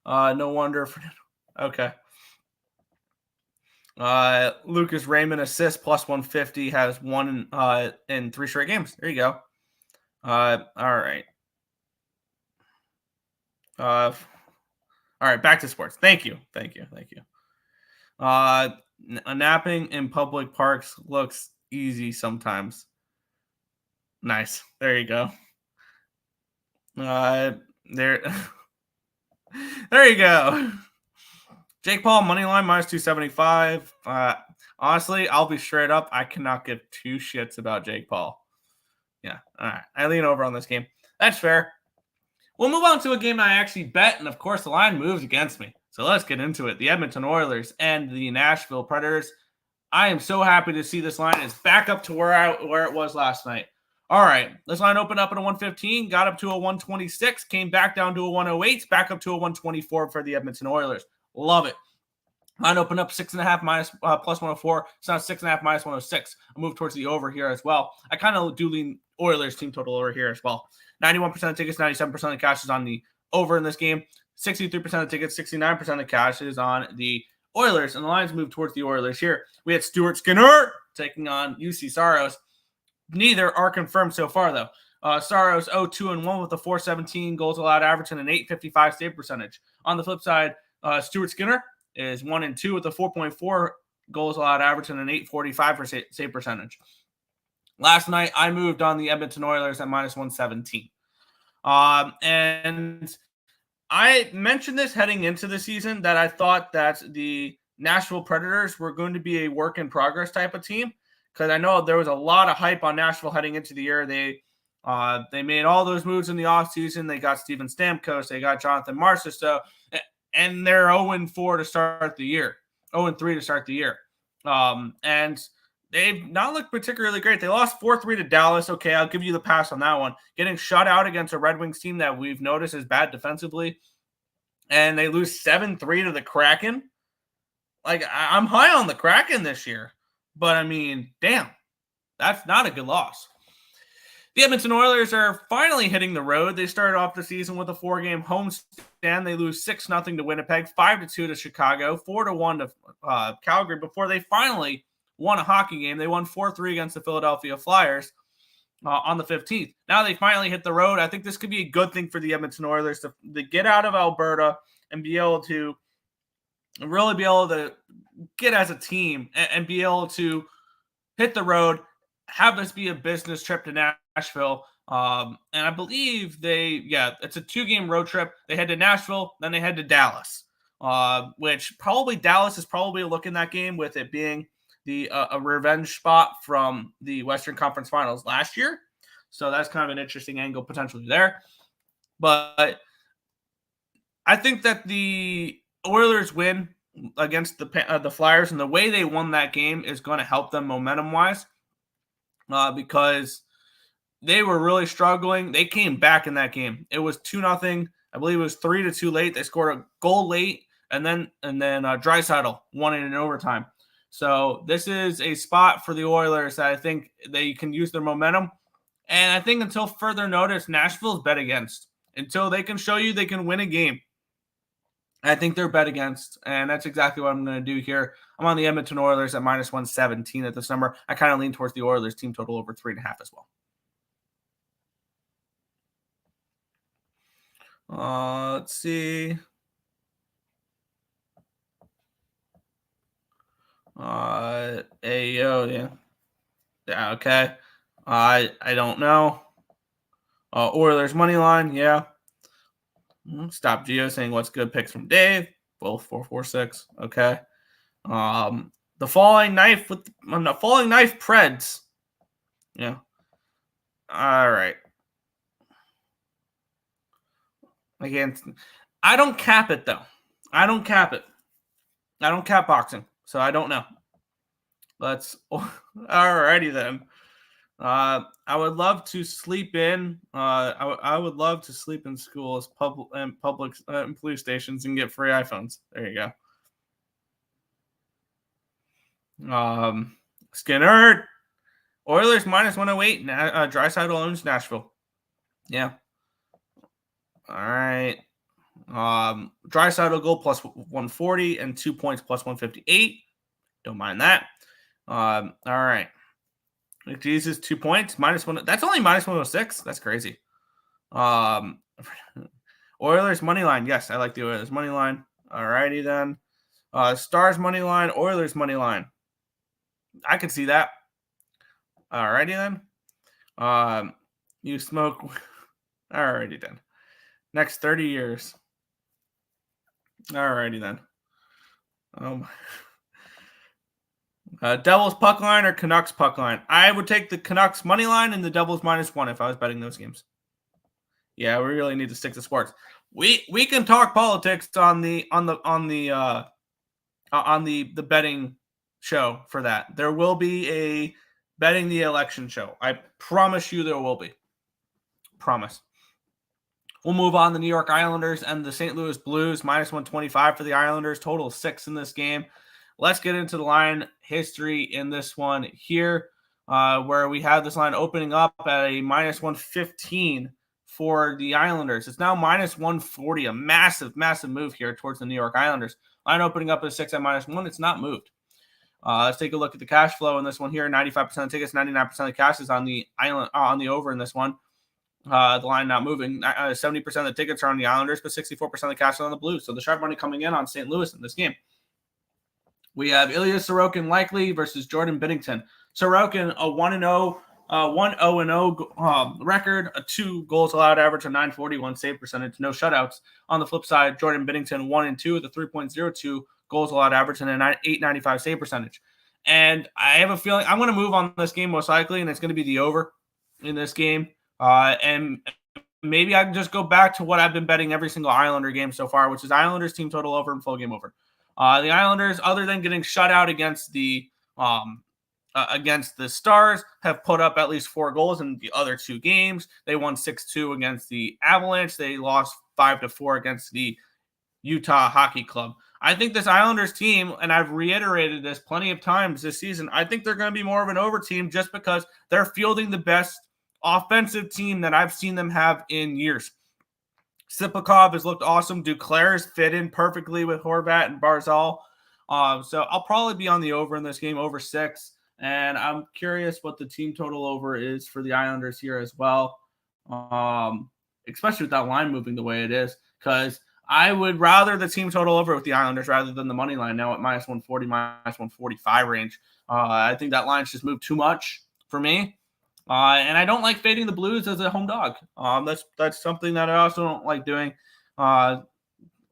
No wonder. Okay. Lucas Raymond assist plus 150 has won in 3 straight games. There you go. All right. All right. Back to sports. Thank you. Napping in public parks looks easy sometimes. Nice. There you go. There you go. Jake Paul money line minus 275. Honestly, I'll be straight up. I cannot give 2 shits about Jake Paul. Yeah. All right. I lean over on this game. That's fair. We'll move on to a game I actually bet, and of course the line moves against me. So let's get into it. The Edmonton Oilers and the Nashville Predators. I am so happy to see this line is back up to where it was last night. All right, this line opened up at a 115, got up to a 126, came back down to a 108, back up to a 124 for the Edmonton Oilers. Love it. Line opened up 6.5 plus 104. It's now 6.5 minus 106. I'll move towards the over here as well. I kind of do lean Oilers team total over here as well. 91% of tickets, 97% of cash is on the over in this game. 63% of tickets, 69% of cash is on the Oilers. And the lines move towards the Oilers here. We had Stuart Skinner taking on UC Saros. Neither are confirmed so far, though. Saros 0-2-1 with a 417 goals allowed average and an 855 save percentage. On the flip side, Stuart Skinner is 1-2 with a 4.4 goals allowed average and an 845 save percentage. Last night, I moved on the Edmonton Oilers at minus 117. And I mentioned this heading into the season that I thought that the Nashville Predators were going to be a work in progress type of team, because I know there was a lot of hype on Nashville heading into the year. They made all those moves in the offseason. They got Steven Stamkos. They got Jonathan Marchessault. And they're 0-4 to start the year. 0-3 to start the year. And they've not looked particularly great. They lost 4-3 to Dallas. Okay, I'll give you the pass on that one. Getting shut out against a Red Wings team that we've noticed is bad defensively. And they lose 7-3 to the Kraken. Like, I'm high on the Kraken this year. But, I mean, damn. That's not a good loss. The Edmonton Oilers are finally hitting the road. They started off the season with a 4-game homestand. They lose 6-0 to Winnipeg, 5-2 to Chicago, 4-1 to Calgary before they finally won a hockey game. They won 4-3 against the Philadelphia Flyers. on the 15th. Now they finally hit the road. I think this could be a good thing for the Edmonton Oilers to get out of Alberta and be able to really be able to get as a team and be able to hit the road, have this be a business trip to Nashville. And I believe it's a 2-game road trip. They head to Nashville, then they head to Dallas, which probably Dallas is probably looking that game with it being a revenge spot from the Western Conference Finals last year. So that's kind of an interesting angle potentially there. But I think that the Oilers win against the Flyers, and the way they won that game is going to help them momentum-wise because they were really struggling. They came back in that game. It was 2-0. I believe it was 3-2 late. They scored a goal late, and then Draisaitl won it in overtime. So this is a spot for the Oilers that I think they can use their momentum. And I think until further notice, Nashville's bet against. Until they can show you they can win a game, I think they're bet against. And that's exactly what I'm going to do here. I'm on the Edmonton Oilers at -117 at this number. I kind of lean towards the Oilers team total over 3.5 as well. Let's see. Yeah, okay. I don't know. Oilers money line, yeah. Stop Geo saying what's good picks from Dave. Both 446. Okay. The falling knife Preds. Yeah. All right. Again, I don't cap it though. I don't cap boxing, so I don't know. Alrighty then. I would love to sleep in. I would love to sleep in schools, public police stations, and get free iPhones. There you go. Skinner, Oilers -108. Draisaitl owns Nashville. Yeah. All right. Draisaitl goal +140 and 2 points +158. Don't mind that. All right. Jesus, 2 points, -1. That's only -106. That's crazy. Oilers money line. Yes, I like the Oilers money line. All righty then. Stars money line, Oilers money line. I could see that. All righty then. You smoke. All righty then. Next 30 years. All righty then. Devils puck line or Canucks puck line? I would take the Canucks money line and the Devils -1 if I was betting those games. Yeah, we really need to stick to sports. We can talk politics on the betting show for that. There will be a betting the election show. I promise you there will be. Promise. We'll move on. The New York Islanders and the St. Louis Blues, -125 for the Islanders. Total of 6 in this game. Let's get into the line history in this one here, where we have this line opening up at a -115 for the Islanders. It's now -140, a massive, massive move here towards the New York Islanders. Line opening up at 6 at -1. It's not moved. Let's take a look at the cash flow in this one here. 95% of tickets, 99% of the cash is on the over in this one. The line not moving. 70% of the tickets are on the Islanders, but 64% of the cash is on the Blues. So the sharp money coming in on St. Louis in this game. We have Ilya Sorokin likely versus Jordan Binnington. Sorokin, a 1-0 record, a 2 goals allowed average, a .941 save percentage, no shutouts. On the flip side, Jordan Binnington 1-2 with a 3.02 goals allowed average and a .895 save percentage. And I have a feeling I'm going to move on this game most likely, and it's going to be the over in this game. And maybe I can just go back to what I've been betting every single Islander game so far, which is Islanders team total over and full game over. The Islanders, other than getting shut out against the Stars, have put up at least 4 goals in the other 2 games. They won 6-2 against the Avalanche. They lost 5-4 against the Utah Hockey Club. I think this Islanders team, and I've reiterated this plenty of times this season, I think they're going to be more of an over team just because they're fielding the best offensive team that I've seen them have in years. Sipakov has looked awesome. Duclair's fit in perfectly with Horvat and Barzal. So I'll probably be on the over in this game, over 6. And I'm curious what the team total over is for the Islanders here as well, especially with that line moving the way it is, because I would rather the team total over with the Islanders rather than the money line now at minus 140, minus 145 range. I think that line's just moved too much for me. And I don't like fading the Blues as a home dog. That's something that I also don't like doing.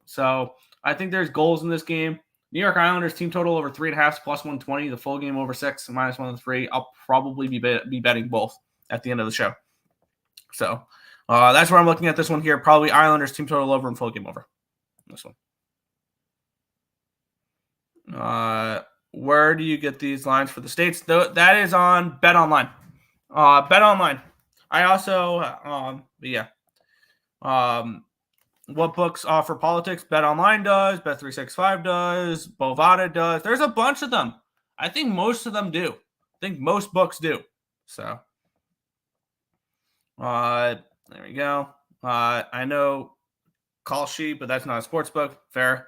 So I think there's goals in this game. New York Islanders team total over 3.5 plus 120. The full game over 6 minus 103. I'll probably be betting both at the end of the show. So that's where I'm looking at this one here. Probably Islanders team total over and full game over. This one. Where do you get these lines for the states? That is on Bet Online. Bet Online. I also, what books offer politics? Bet Online does. Bet365 does. Bovada does. There's a bunch of them. I think most of them do. I think most books do. So, there we go. I know Call Sheet, but that's not a sports book. Fair.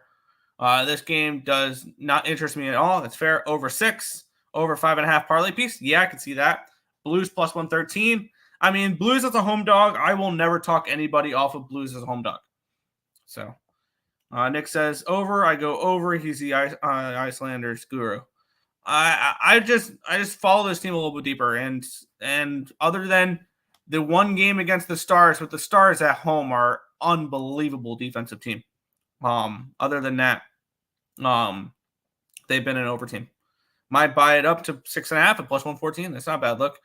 This game does not interest me at all. That's fair. Over 6. Over 5.5 parlay piece. Yeah, I can see that. Blues plus 113. I mean, Blues as a home dog, I will never talk anybody off of Blues as a home dog. So, Nick says over. I go over. He's the Icelanders guru. I just follow this team a little bit deeper, and other than the one game against the Stars, with the Stars at home are unbelievable defensive team. Other than that, they've been an over team. Might buy it up to 6.5 at plus 114. That's not a bad look.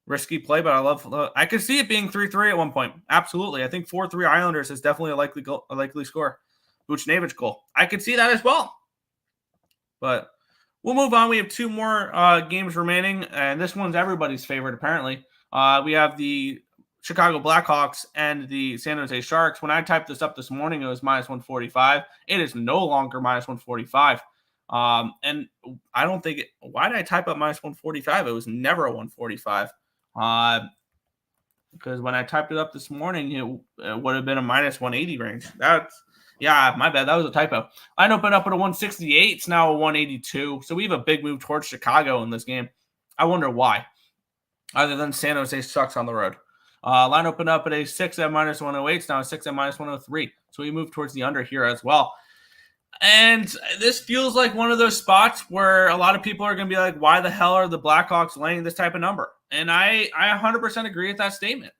Risky play, but I could see it being 3-3 at one point. Absolutely. I think 4-3 Islanders is definitely a likely score. Buchnevich goal. I could see that as well. But we'll move on. We have 2 more games remaining, and this one's everybody's favorite, apparently. We have the Chicago Blackhawks and the San Jose Sharks. When I typed this up this morning, it was minus 145. It is no longer minus 145. And I don't think why did I type up minus 145? It was never a 145. Because when I typed it up this morning, it would have been a minus 180 range. Yeah, my bad. That was a typo. Line opened up at a 168. It's now a 182. So we have a big move towards Chicago in this game. I wonder why. Other than San Jose sucks on the road. Line opened up at a 6 at minus 108. It's now a 6 at minus 103. So we move towards the under here as well. And this feels like one of those spots where a lot of people are going to be like, why the hell are the Blackhawks laying this type of number? And I 100% agree with that statement.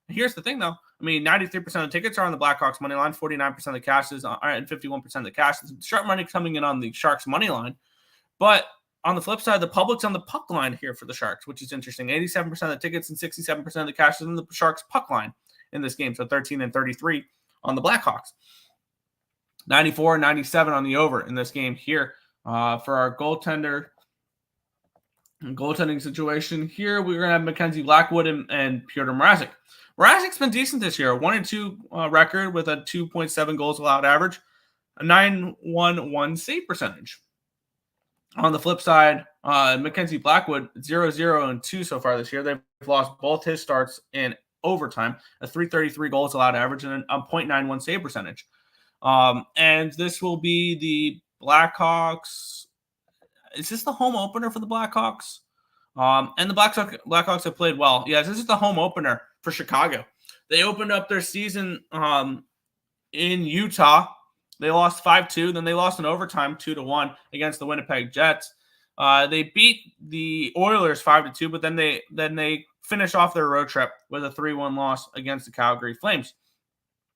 Here's the thing, though. I mean, 93% of the tickets are on the Blackhawks money line, 49% of the cash is and 51% of the cash. Sharp money coming in on the Sharks money line. But on the flip side, the public's on the puck line here for the Sharks, which is interesting. 87% of the tickets and 67% of the cash is in the Sharks puck line in this game. So 13 and 33 on the Blackhawks. 94 and 97 on the over in this game here. For our goaltending situation here, we're going to have Mackenzie Blackwood and Pyotr Mrazek. Mrazek's been decent this year. 1-2 record with a 2.7 goals allowed average, a 9.11 save percentage. On the flip side, Mackenzie Blackwood, 0-0-2 so far this year. They've lost both his starts in overtime, a 3.33 goals allowed average, and a 0.91 save percentage. And this will be the Blackhawks. Is this the home opener for the Blackhawks? And the Blackhawks have played well. Yes, this is the home opener for Chicago. They opened up their season in Utah. They lost 5-2. Then they lost in overtime 2-1 against the Winnipeg Jets. They beat the Oilers 5-2, but then they finished off their road trip with a 3-1 loss against the Calgary Flames.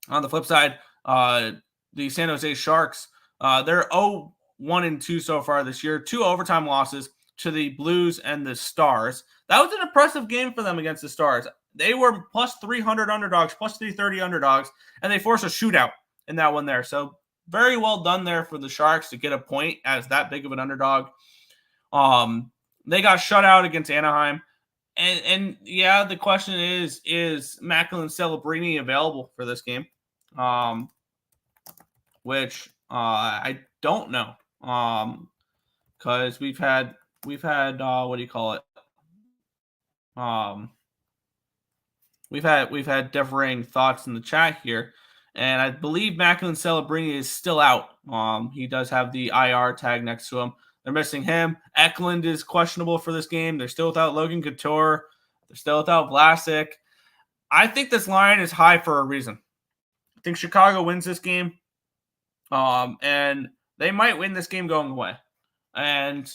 On the flip side, the San Jose Sharks, they're 0-1-2 so far this year. 2 overtime losses to the Blues and the Stars. That was an impressive game for them against the Stars. They were plus 300 underdogs, plus 330 underdogs, and they forced a shootout in that one there. So very well done there for the Sharks to get a point as that big of an underdog. They got shut out against Anaheim. And yeah, the question is Macklin Celebrini available for this game? Which I don't know. Because we've had what do you call it? We've had differing thoughts in the chat here, and I believe Macklin Celebrini is still out. He does have the IR tag next to him. They're missing him. Eklund is questionable for this game. They're still without Logan Couture. They're still without Vlasic. I think this line is high for a reason. I think Chicago wins this game. And they might win this game going away. And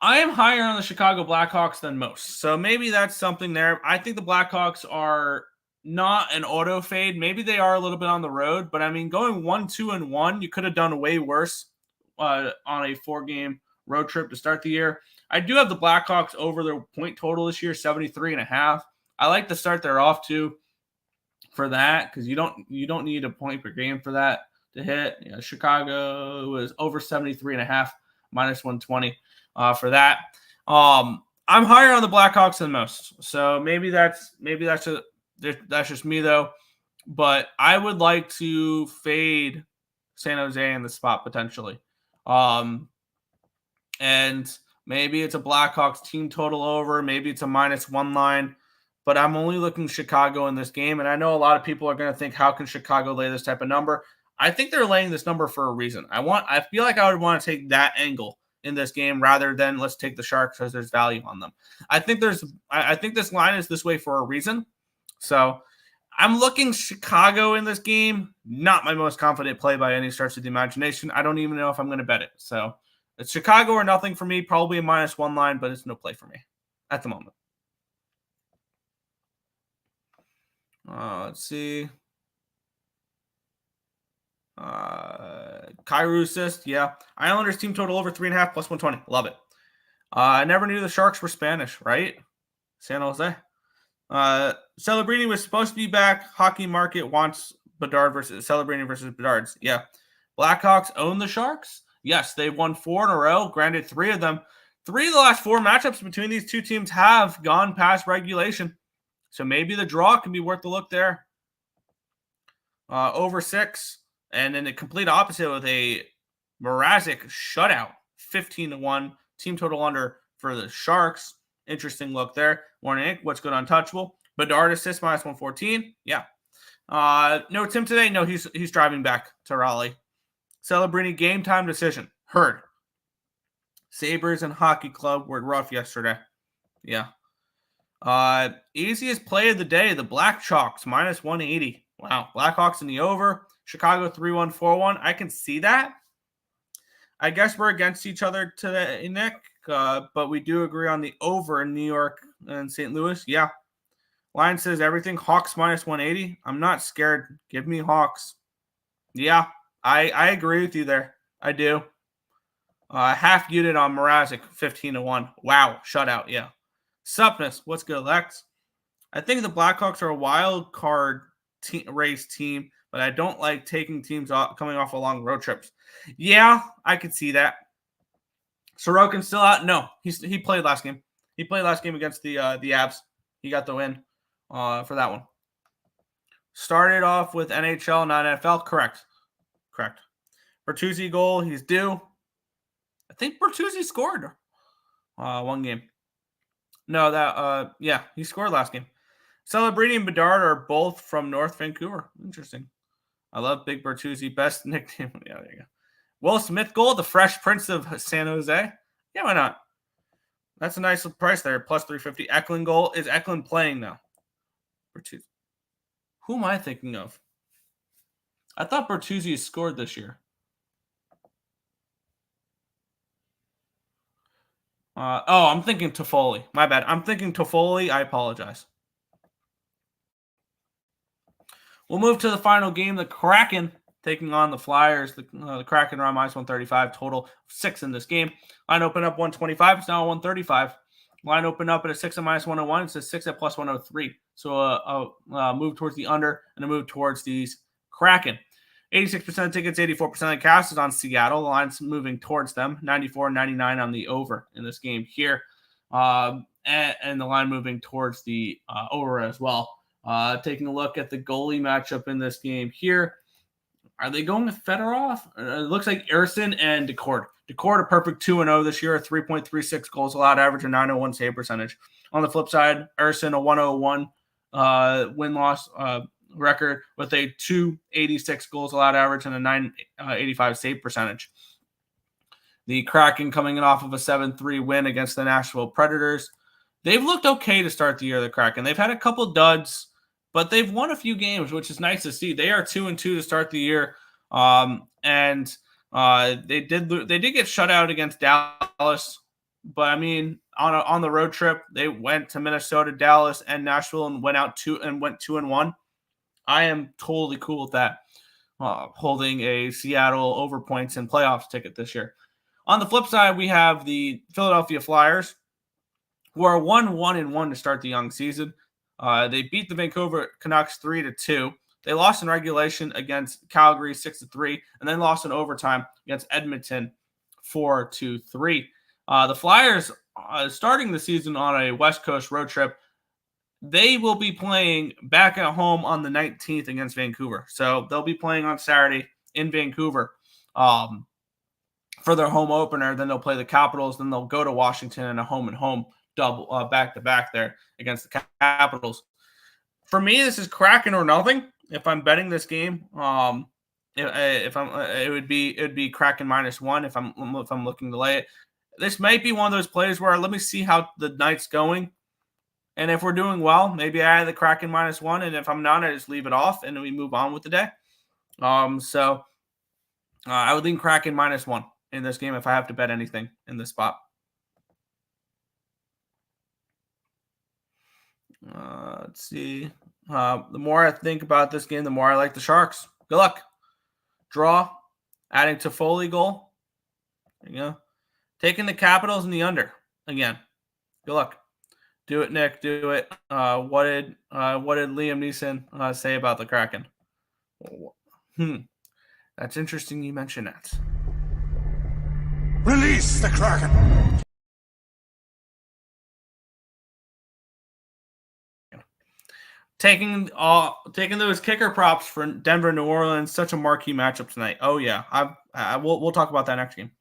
I am higher on the Chicago Blackhawks than most. So maybe that's something there. I think the Blackhawks are not an auto fade. Maybe they are a little bit on the road. But, I mean, going 1-2-1, you could have done way worse on a 4-game road trip to start the year. I do have the Blackhawks over their point total this year, 73.5. I like to start there off, too, for that because you don't need a point per game for that to hit. Chicago was over 73.5, minus 120 for that. I'm higher on the Blackhawks than most, so maybe that's just me though. But I would like to fade San Jose in the spot potentially, and maybe it's a Blackhawks team total over. Maybe it's a -1 line. But I'm only looking Chicago in this game, and I know a lot of people are going to think, how can Chicago lay this type of number? I think they're laying this number for a reason. I feel like I would want to take that angle in this game rather than let's take the Sharks because there's value on them. I think this line is this way for a reason. So I'm looking Chicago in this game. Not my most confident play by any stretch of the imagination. I don't even know if I'm going to bet it. So it's Chicago or nothing for me. Probably a -1 line, but it's no play for me at the moment. Let's see. Kyrou assist, yeah. Islanders team total over 3.5 plus 120. Love it. I never knew the Sharks were Spanish, right? San Jose. Celebrini was supposed to be back. Hockey Market wants Bedard versus Celebrini versus Bedard's. Yeah. Blackhawks own the Sharks. Yes, they've won 4 in a row. Granted, 3 of them. 3 of the last 4 matchups between these two teams have gone past regulation. So maybe the draw can be worth the look there. Over 6. And then the complete opposite with a Mrazek shutout, 15-1. Team total under for the Sharks. Interesting look there. Warning, what's good untouchable? Bedard assist -114. Yeah. No Tim today. No, he's driving back to Raleigh. Celebrini game time decision. Heard. Sabres and Hockey Club were rough yesterday. Yeah. Easiest play of the day, the Black Chalks, -180. Wow. Blackhawks in the over. Chicago 3-1, 4-1. I can see that. I guess we're against each other today, Nick, but we do agree on the over in New York and St. Louis. Yeah. Line says everything. Hawks -180. I'm not scared. Give me Hawks. Yeah, I agree with you there. I do. Half unit on Mrazek, 15-1. Wow. Shutout. Yeah. Supness. What's good, Lex? I think the Blackhawks are a wild card race team, but I don't like taking teams coming off long road trips. Yeah, I could see that. Sorokin's still out? No, he played last game. He played last game against the Abs. He got the win for that one. Started off with NHL, not NFL. Correct. Bertuzzi goal. He's due. I think Bertuzzi scored one game. No, yeah, he scored last game. Celebrini and Bedard are both from North Vancouver. Interesting. I love Big Bertuzzi. Best nickname. Yeah, there you go. Will Smith goal, the Fresh Prince of San Jose. Yeah, why not? That's a nice price there. Plus 350. Eklund goal. Is Eklund playing now? Bertuzzi. Who am I thinking of? I thought Bertuzzi scored this year. I'm thinking Toffoli. My bad. I'm thinking Toffoli. I apologize. We'll move to the final game. The Kraken taking on the Flyers. The Kraken are on -135. Total 6 in this game. Line open up 125. It's now 135. Line open up at a 6 at -101. It's a 6 at plus 103. So a move towards the under and a move towards these Kraken. 86% of tickets, 84% of the cast is on Seattle. The line's moving towards them. 94-99 on the over in this game here. And the line moving towards the over as well. Taking a look at the goalie matchup in this game here. Are they going with Fedorov? It looks like Earle and Decord. Decord a perfect 2-0 this year, 3.36 goals allowed average, and 901 save percentage. On the flip side, Earle a 101 win-loss record with a 286 goals allowed average and a 985 save percentage. The Kraken coming in off of a 7-3 win against the Nashville Predators. They've looked okay to start the year, the Kraken. They've had a couple duds, but they've won a few games, which is nice to see. They are 2-2 to start the year. They did get shut out against Dallas, but I mean, on the road trip, they went to Minnesota, Dallas, and Nashville and went 2-1. I am totally cool with that. Holding a Seattle over points and playoffs ticket this year. On the flip side, we have the Philadelphia Flyers, who are 1-1-1 to start the young season. They beat the Vancouver Canucks 3-2. They lost in regulation against Calgary 6-3, and then lost in overtime against Edmonton 4-3. The Flyers, starting the season on a West Coast road trip, they will be playing back at home on the 19th against Vancouver. So they'll be playing on Saturday in Vancouver for their home opener. Then they'll play the Capitals. Then they'll go to Washington in a home double back-to-back there against the Capitals. For me, this is Kraken or nothing. If I'm betting this game, it would be Kraken -1 if I'm looking to lay it. This might be one of those plays where let me see how the night's going, and if we're doing well, maybe I add the Kraken -1, and if I'm not, I just leave it off and we move on with the day. So I would lean Kraken -1 in this game if I have to bet anything in this spot. Let's see. The more I think about this game, the more I like the Sharks. Good luck. Draw. Adding to Foley goal. There you go. Taking the Capitals in the under again. Good luck. Do it, Nick. Do it. What did Liam Neeson say about the Kraken? That's interesting you mention that. Release the Kraken. Taking those kicker props for Denver, New Orleans, such a marquee matchup tonight. Oh yeah, we'll talk about that next game.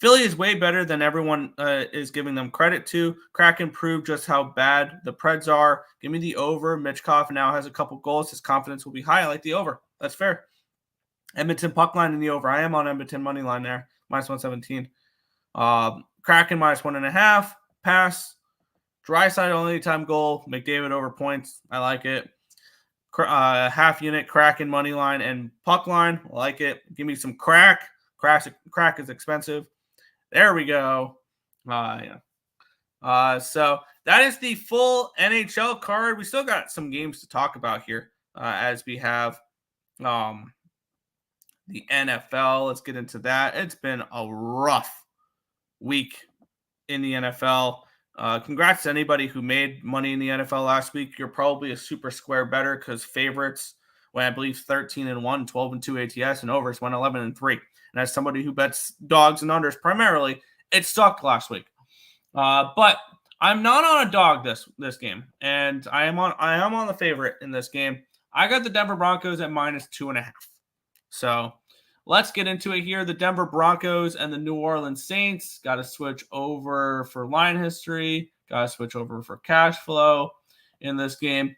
Philly is way better than everyone is giving them credit to. Kraken proved just how bad the Preds are. Give me the over. Mitchkov now has a couple goals. His confidence will be high. I like the over. That's fair. Edmonton puck line in the over. I am on Edmonton money line there. -117. Kraken -1.5. Pass. Dryside only time goal. McDavid over points. I like it. Half unit Kraken money line and puck line. I like it. Give me some crack. Crack is expensive. There we go. So that is the full NHL card. We still got some games to talk about here as we have the NFL. Let's get into that. It's been a rough week in the NFL. Congrats to anybody who made money in the NFL last week. You're probably a super square better because favorites went, I believe, 13-1, 12-2 ATS, and overs went 11-3. And as somebody who bets dogs and unders primarily, it sucked last week. But I'm not on a dog this game, and I am on the favorite in this game. I got the Denver Broncos at -2.5. So let's get into it here. The Denver Broncos and the New Orleans Saints. Got to switch over for line history. Got to switch over for cash flow in this game.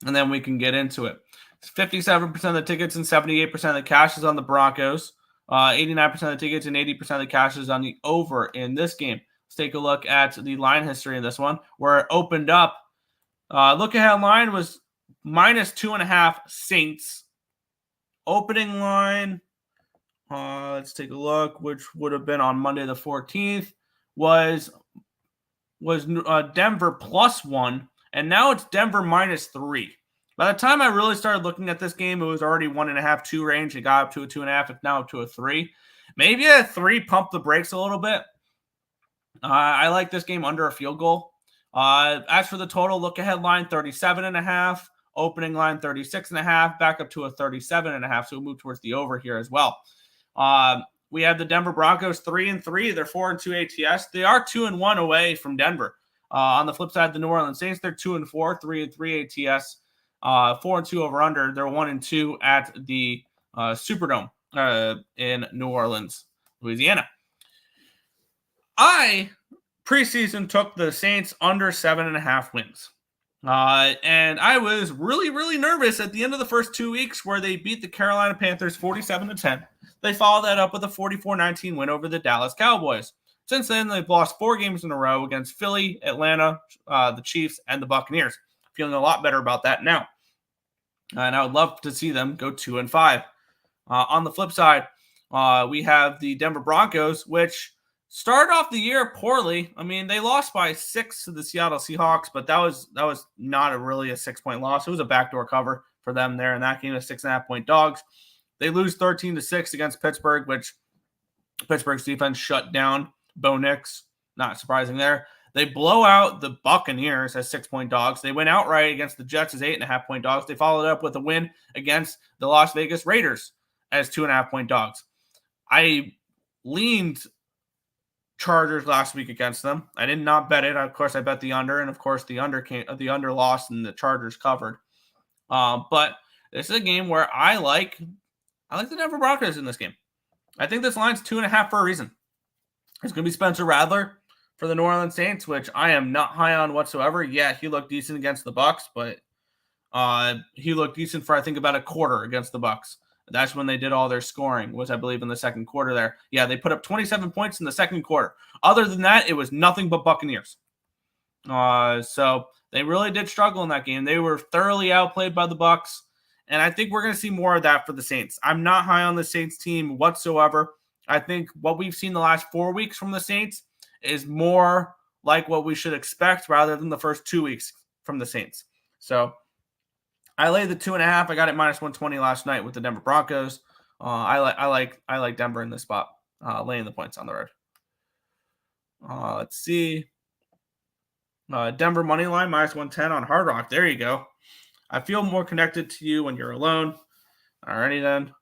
And then we can get into it. 57% of the tickets and 78% of the cash is on the Broncos. 89% of the tickets and 80% of the cash is on the over in this game. Let's take a look at the line history in this one, where it opened up. Look ahead line was -2.5 Saints. Opening line, let's take a look, which would have been on Monday the 14th, was Denver +1, and now it's Denver -3. By the time I really started looking at this game, it was already 1.5, 2 range. It got up to a 2.5. It's now up to a 3. Maybe a 3 pump the brakes a little bit. I like this game under a field goal. As for the total, look ahead line 37.5. Opening line 36.5, back up to a 37.5. So we'll move towards the over here as well. We have the Denver Broncos 3-3. They're 4-2 ATS. They are 2-1 away from Denver. On the flip side, the New Orleans Saints, they're 2-4, 3-3 ATS. 4-2 over under. They're 1-2 at the Superdome in New Orleans, Louisiana. I preseason took the Saints under 7.5 wins. And I was really, really nervous at the end of the first 2 weeks where they beat the Carolina Panthers 47-10. They followed that up with a 44-19 win over the Dallas Cowboys. Since then, they've lost 4 games in a row against Philly, Atlanta, the Chiefs, and the Buccaneers. Feeling a lot better about that now. And I would love to see them go 2-5. On the flip side, we have the Denver Broncos, which started off the year poorly. I mean, they lost by 6 to the Seattle Seahawks, but that was not really a 6-point loss. It was a backdoor cover for them there in that game, 6.5-point dogs. They lose 13-6 against Pittsburgh, which Pittsburgh's defense shut down Bo Nix. Not surprising there. They blow out the Buccaneers as 6-point dogs. They went outright against the Jets as 8.5-point dogs. They followed up with a win against the Las Vegas Raiders as 2.5-point dogs. I leaned Chargers last week against them. I did not bet it. Of course, I bet the under, and of course, the under lost and the Chargers covered. But this is a game where I like the Denver Broncos in this game. I think this line's 2.5 for a reason. It's going to be Spencer Rattler for the New Orleans Saints, which I am not high on whatsoever. Yeah, he looked decent against the Bucks, but he looked decent for I think about a quarter against the Bucks. That's when they did all their scoring, was I believe in the second quarter there. Yeah, they put up 27 points in the second quarter. Other than that, it was nothing but Buccaneers. So they really did struggle in that game. They were thoroughly outplayed by the Bucks, and I think we're going to see more of that for the Saints. I'm not high on the Saints team whatsoever. I think what we've seen the last 4 weeks from the Saints is more like what we should expect rather than the first 2 weeks from the Saints. So I laid the 2.5. I got it minus 120 last night with the Denver Broncos. I like Denver in this spot, laying the points on the road. Let's see. Denver money line minus 110 on Hard Rock. There you go. I feel more connected to you when you're alone. Alrighty then.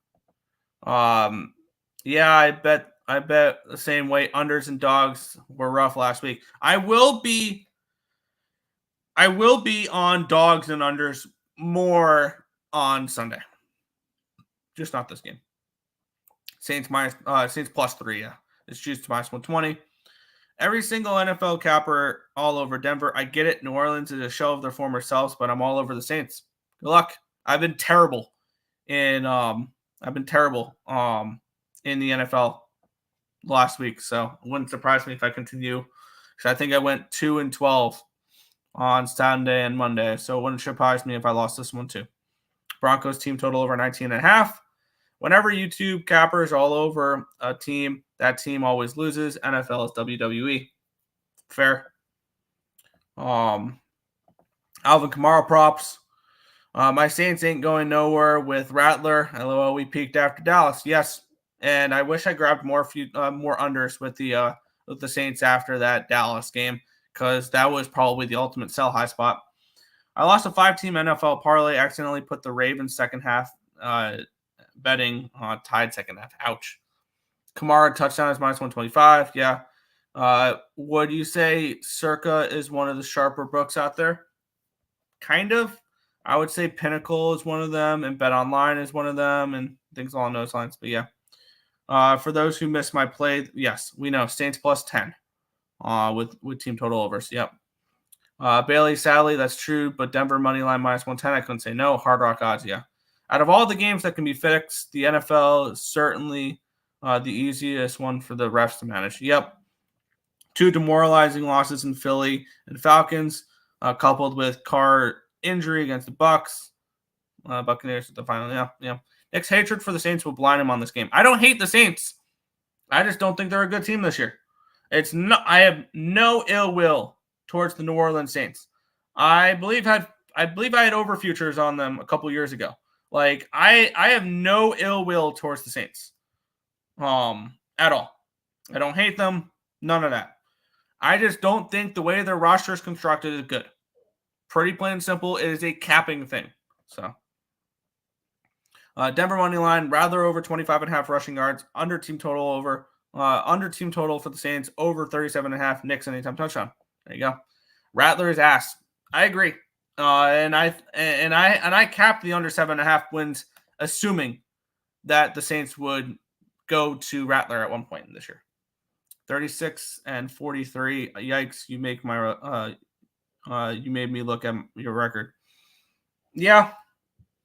Yeah, I bet the same way. Unders and dogs were rough last week. I will be on dogs and unders more on Sunday. Just not this game. Saints plus 3, yeah. It's juiced to minus 120. Every single NFL capper all over Denver. I get it. New Orleans is a show of their former selves, but I'm all over the Saints. Good luck. I've been terrible in the NFL last week, so it wouldn't surprise me if I continue. Because I think I went 2-12 on Saturday and Monday, so it wouldn't surprise me if I lost this one too. Broncos team total over 19.5. Whenever YouTube cappers all over a team, that team always loses. NFL is WWE. Fair. Alvin Kamara props. My Saints ain't going nowhere with Rattler. LOL, we peaked after Dallas. Yes, and I wish I grabbed more unders with the Saints after that Dallas game, because that was probably the ultimate sell high spot. I lost a 5-team NFL parlay. Accidentally put the Ravens second half betting tied second half. Ouch. Kamara touchdown is minus 125. Yeah. Would you say Circa is one of the sharper books out there? Kind of. I would say Pinnacle is one of them, and Bet Online is one of them, and things along those lines. But yeah. For those who missed my play, yes, we know Saints plus 10 with team total overs. Yep. Bailey, sadly, that's true, but Denver money line minus 110. I couldn't say no. Hard Rock odds, yeah. Out of all the games that can be fixed, the NFL is certainly the easiest one for the refs to manage. Yep. 2 demoralizing losses in Philly and Falcons, coupled with Carr injury against the Bucks. Buccaneers at the final. Yeah. Nick's hatred for the Saints will blind him on this game. I don't hate the Saints. I just don't think they're a good team this year. I have no ill will towards the New Orleans Saints. I believe I had over futures on them a couple years ago. Like I have no ill will towards the Saints. At all. I don't hate them. None of that. I just don't think the way their roster is constructed is good. Pretty plain and simple. It is a capping thing. So Denver money line, rather over 25.5 rushing yards, under team total for the Saints, over 37.5 Knicks anytime touchdown. There you go. Rattler is ass. I agree. And I capped the under 7.5 wins, assuming that the Saints would go to Rattler at one point in this year. 36 and 43. Yikes! You make my You made me look at your record. Yeah.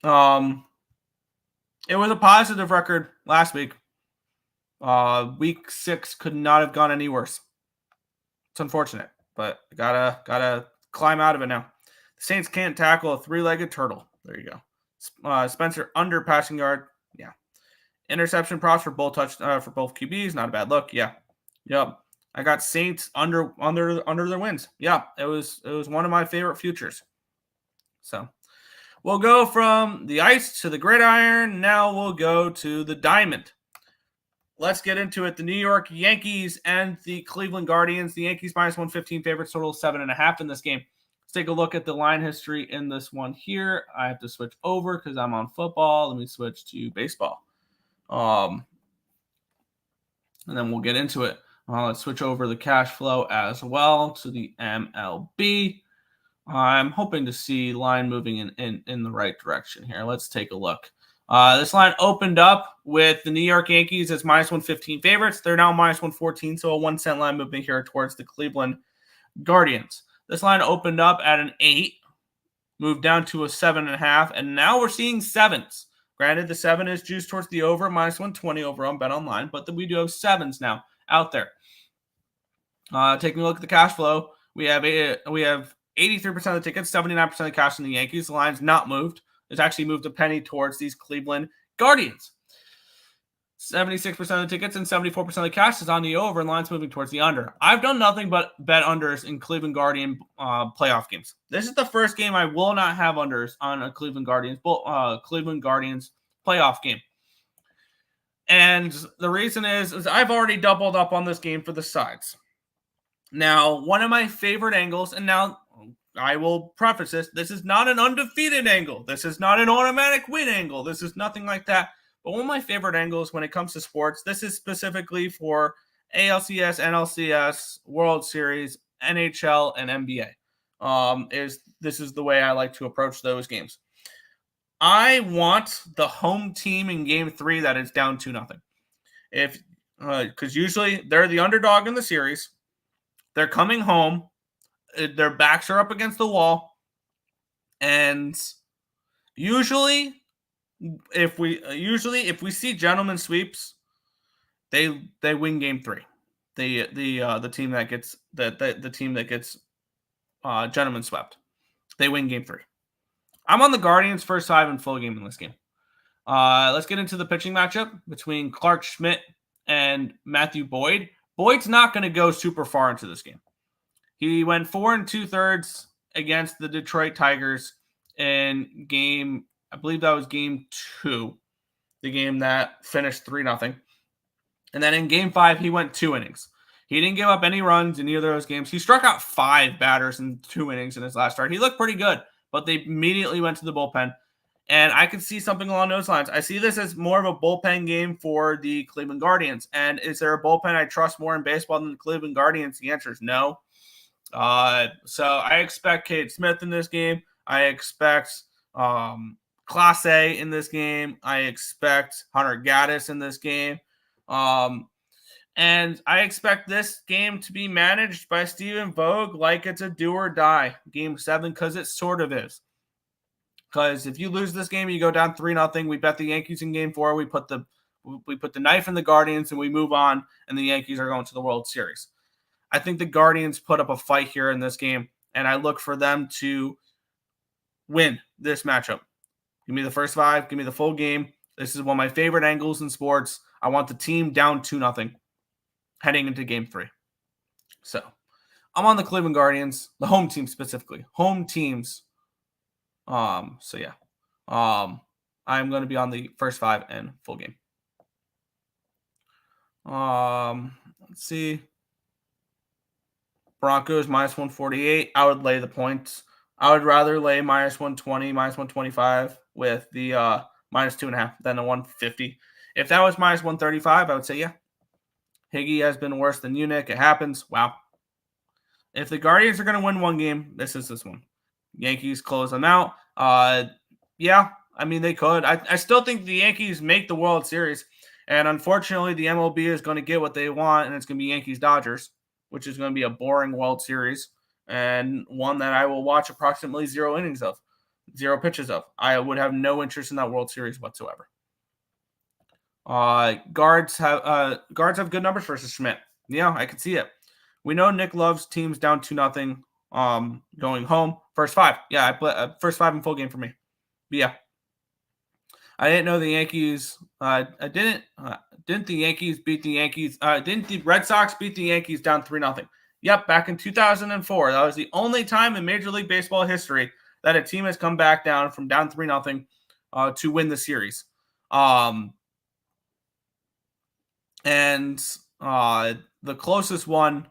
It was a positive record last week. Week 6 could not have gone any worse. It's unfortunate, but gotta climb out of it now. The Saints can't tackle a 3-legged turtle. There you go. Spencer under passing yard. Yeah. Interception props for both for both QBs. Not a bad look. Yeah. Yep. I got Saints under their wins. Yeah. It was one of my favorite futures. So we'll go from the ice to the gridiron. Now we'll go to the diamond. Let's get into it. The New York Yankees and the Cleveland Guardians. The Yankees -115 favorites, total 7.5 in this game. Let's take a look at the line history in this one here. I have to switch over because I'm on football. Let me switch to baseball. And then we'll get into it. Let's switch over the cash flow as well to the MLB. I'm hoping to see line moving in the right direction here. Let's take a look. This line opened up with the New York Yankees as -115 favorites. They're now -114, so a 1 cent line movement here towards the Cleveland Guardians. This line opened up at an 8, moved down to a 7.5, and now we're seeing 7s. Granted, the 7 is juiced towards the over, -120 over on Bet Online, but we do have 7s now out there. Taking a look at the cash flow, we have 83% of the tickets, 79% of the cash in the Yankees. The line's not moved. It's actually moved a penny towards these Cleveland Guardians. 76% of the tickets and 74% of the cash is on the over, and lines moving towards the under. I've done nothing but bet unders in Cleveland Guardian playoff games. This is the first game I will not have unders on a Cleveland Guardians playoff game. And the reason is I've already doubled up on this game for the sides. Now, one of my favorite angles, and now I will preface this is not an undefeated angle. This is not an automatic win angle. This is nothing like that. But one of my favorite angles when it comes to sports, this is specifically for ALCS, NLCS, World Series, NHL, and NBA. This is the way I like to approach those games. I want the home team in Game 3 that is down 2-0. Because usually they're the underdog in the series. They're coming home. Their backs are up against the wall, and usually if we see gentlemen sweeps, they win Game 3. The team that gets gentlemen swept, they win Game 3. I'm on the Guardians first 5 and full game in this game. Let's get into the pitching matchup between Clark Schmidt and Matthew Boyd. Boyd's not going to go super far into this game. He went 4 2/3 against the Detroit Tigers in game, I believe that was Game 2, the game that finished 3-0. And then in Game 5, he went 2 innings. He didn't give up any runs in either of those games. He struck out 5 batters in 2 innings in his last start. He looked pretty good, but they immediately went to the bullpen. And I could see something along those lines. I see this as more of a bullpen game for the Cleveland Guardians. And is there a bullpen I trust more in baseball than the Cleveland Guardians? The answer is no. So I expect Cade Smith in this game. I expect Class A in this game. I expect Hunter Gaddis in this game. And I expect this game to be managed by Stephen Vogt like it's a do or die Game 7, because it sort of is. Because if you lose this game, you go down 3-0. We bet the Yankees in Game 4. We put the knife in the Guardians and we move on, and the Yankees are going to the World Series. I think the Guardians put up a fight here in this game, and I look for them to win this matchup. Give me the first 5. Give me the full game. This is one of my favorite angles in sports. I want the team down 2-0 heading into Game 3. So I'm on the Cleveland Guardians, the home team specifically. Home teams. I'm going to be on the first 5 and full game. Let's see. Broncos -148. I would lay the points. I would rather lay -120, -125 with the -2.5 than a 150. If that was -135, I would say, yeah. Higgy has been worse than Unick. It happens. Wow. If the Guardians are going to win one game, this is this one. Yankees close them out. Yeah, I mean, they could. I still think the Yankees make the World Series. And unfortunately, the MLB is going to get what they want, and it's going to be Yankees-Dodgers, which is going to be a boring World Series and one that I will watch approximately 0 innings of, 0 pitches of. I would have no interest in that World Series whatsoever. Guards have good numbers versus Schmidt. Yeah, I can see it. We know Nick loves teams down 2-0, going home. First 5. Yeah, I play first 5 in full game for me. But yeah. I didn't know the Yankees. Didn't the Yankees beat the Yankees? Didn't the Red Sox beat the Yankees down 3-0? Yep, back in 2004. That was the only time in Major League Baseball history that a team has come back down from down 3-0 to win the series. And the closest one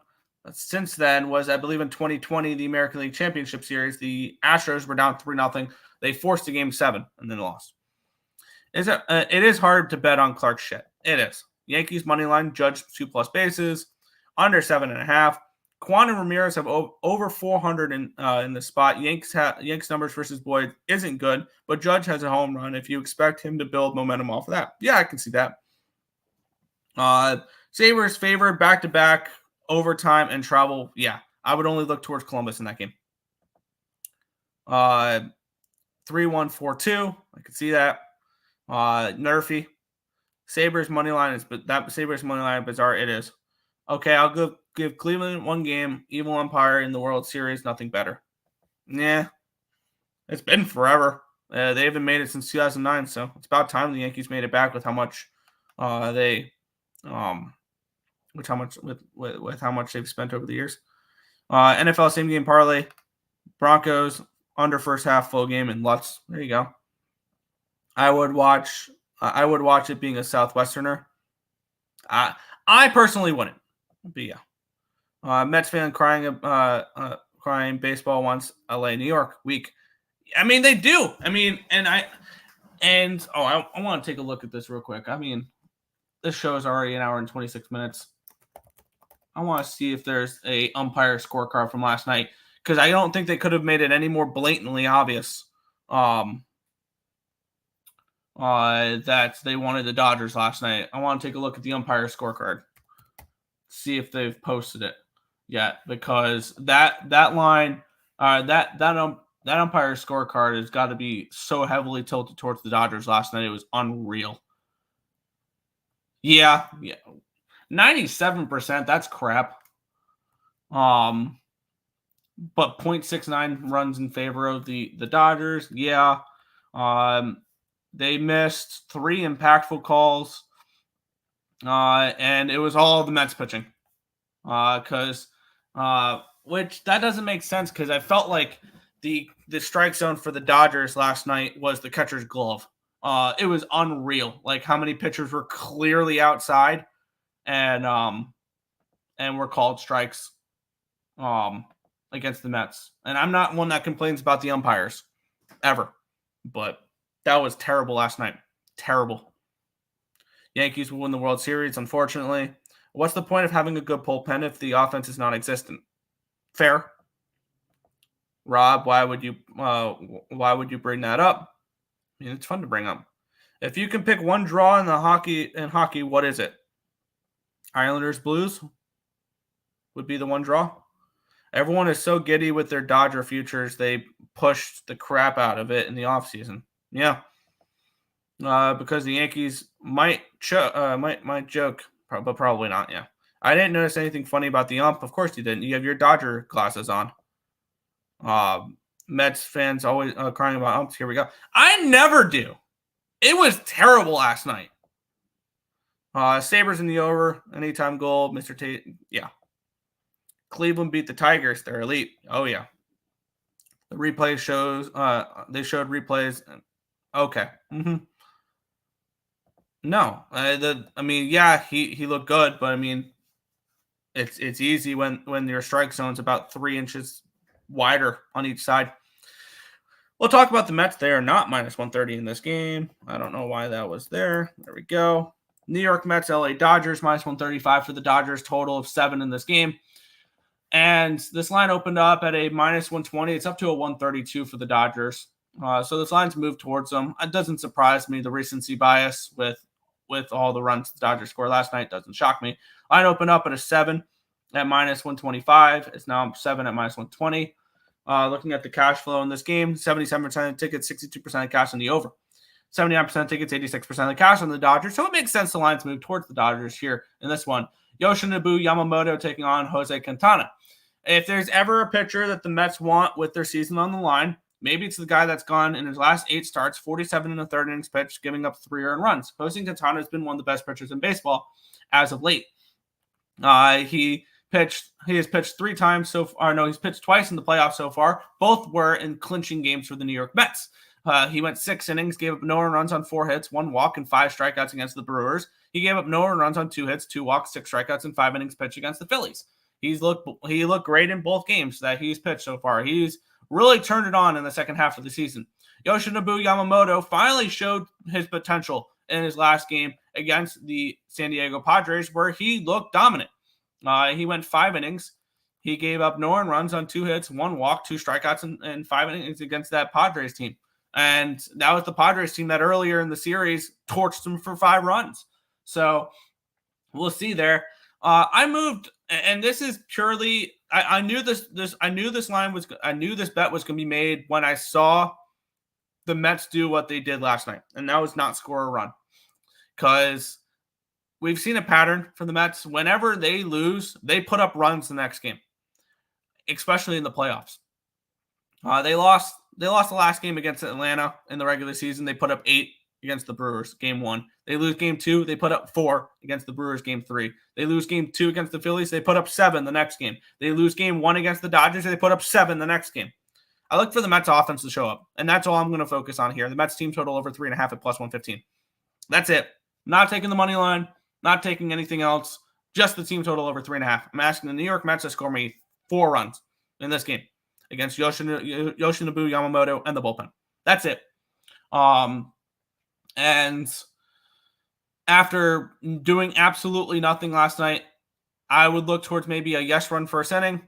since then was, I believe, in 2020, the American League Championship Series. The Astros were down 3-0. They forced a Game 7 and then lost. It is hard to bet on Clark's shit. It is. Yankees money line, Judge 2+ bases, under 7.5. Quan and Ramirez have over 400 in the spot. Yanks numbers versus Boyd isn't good, but Judge has a home run. If you expect him to build momentum off of that, yeah, I can see that. Sabres favored back-to-back, overtime, and travel. Yeah, I would only look towards Columbus in that game. 3-1-4-2. I can see that. Nerfy. Sabres money line is, but that Sabres money line bizarre. It is. Okay, I'll give Cleveland 1 game. Evil umpire in the World Series, nothing better. Yeah, it's been forever. They haven't made it since 2009, so it's about time the Yankees made it back with how much with how much they've spent over the years. NFL same game parlay. Broncos under first half, full game, and Lutz. There you go. I would watch it being a Southwesterner. I personally wouldn't. But yeah. Mets fan crying baseball wants LA, New York week. I mean, they do. I mean, I want to take a look at this real quick. I mean, this show is already 1 hour and 26 minutes. I want to see if there's a umpire scorecard from last night, because I don't think they could have made it any more blatantly obvious that they wanted the Dodgers last night. I want to take a look at the umpire scorecard, see if they've posted it yet, because that line, that umpire scorecard has got to be so heavily tilted towards the Dodgers last night. It was unreal. Yeah. 97%, that's crap. But 0.69 runs in favor of the Dodgers. Yeah. They missed 3 impactful calls. And it was all the Mets pitching. Which that doesn't make sense, because I felt like the strike zone for the Dodgers last night was the catcher's glove. It was unreal, like how many pitchers were clearly outside and were called strikes against the Mets. And I'm not one that complains about the umpires ever, but that was terrible last night. Terrible. Yankees will win the World Series, unfortunately. What's the point of having a good bullpen if the offense is non-existent? Fair. Rob, why would you bring that up? I mean, it's fun to bring up. If you can pick one draw in hockey, what is it? Islanders Blues would be the one draw. Everyone is so giddy with their Dodger futures, they pushed the crap out of it in the offseason. Yeah. Because the Yankees might joke, but probably not. Yeah. I didn't notice anything funny about the ump. Of course you didn't. You have your Dodger glasses on. Mets fans always crying about umps. Here we go. I never do. It was terrible last night. Sabres in the over. Anytime goal. Mr. Tate. Yeah. Cleveland beat the Tigers. They're elite. Oh, yeah. The replay shows. They showed replays. Okay. Mm-hmm. No. Yeah, he looked good, but I mean, it's easy when your strike zone's about 3 inches wider on each side. We'll talk about the Mets. They are not -130 in this game. I don't know why that was there. There we go. New York Mets, LA Dodgers, -135 for the Dodgers, total of 7 in this game. And this line opened up at a -120. It's up to a 132 for the Dodgers. So this line's moved towards them. It doesn't surprise me. The recency bias with all the runs the Dodgers scored last night doesn't shock me. Line opened up at a 7. at minus 125. It's now 7 at minus 120. Looking at the cash flow in this game, 77% of tickets, 62% of cash on the over. 79% of tickets, 86% of the cash on the Dodgers. So it makes sense the lines move towards the Dodgers here in this one. Yoshinobu Yamamoto taking on Jose Quintana. If there's ever a pitcher that the Mets want with their season on the line, maybe it's the guy that's gone in his last 8 starts, 47 in the third innings pitched, giving up 3 earned runs. Jose Quintana has been one of the best pitchers in baseball as of late. He has pitched 3 times so far. No, he's pitched twice in the playoffs so far. Both were in clinching games for the New York Mets. He went 6 innings, gave up no earned runs on 4 hits, 1 walk, and 5 strikeouts against the Brewers. He gave up no earned runs on 2 hits, 2 walks, 6 strikeouts, and 5 innings pitched against the Phillies. He looked great in both games that he's pitched so far. He's really turned it on in the second half of the season. Yoshinobu Yamamoto finally showed his potential in his last game against the San Diego Padres, where he looked dominant. He went 5 innings. He gave up no earned runs on 2 hits, 1 walk, 2 strikeouts, and 5 innings against that Padres team. And that was the Padres team that earlier in the series torched them for 5 runs. So we'll see there. I moved, and this is purely. I knew this bet was going to be made when I saw the Mets do what they did last night, and that was not score a run. Because we've seen a pattern for the Mets. Whenever they lose, they put up runs the next game, especially in the playoffs. They lost the last game against Atlanta in the regular season. They put up 8 against the Brewers, game 1. They lose game 2. They put up 4 against the Brewers, game 3. They lose game 2 against the Phillies. They put up 7 the next game. They lose game 1 against the Dodgers. They put up 7 the next game. I look for the Mets offense to show up, and that's all I'm going to focus on here. The Mets team total over 3.5 at plus 115. That's it. Not taking the money line, not taking anything else, just the team total over 3.5. I'm asking the New York Mets to score me 4 runs in this game against Yoshinobu Yamamoto and the bullpen. That's it. And after doing absolutely nothing last night, I would look towards maybe a yes run first inning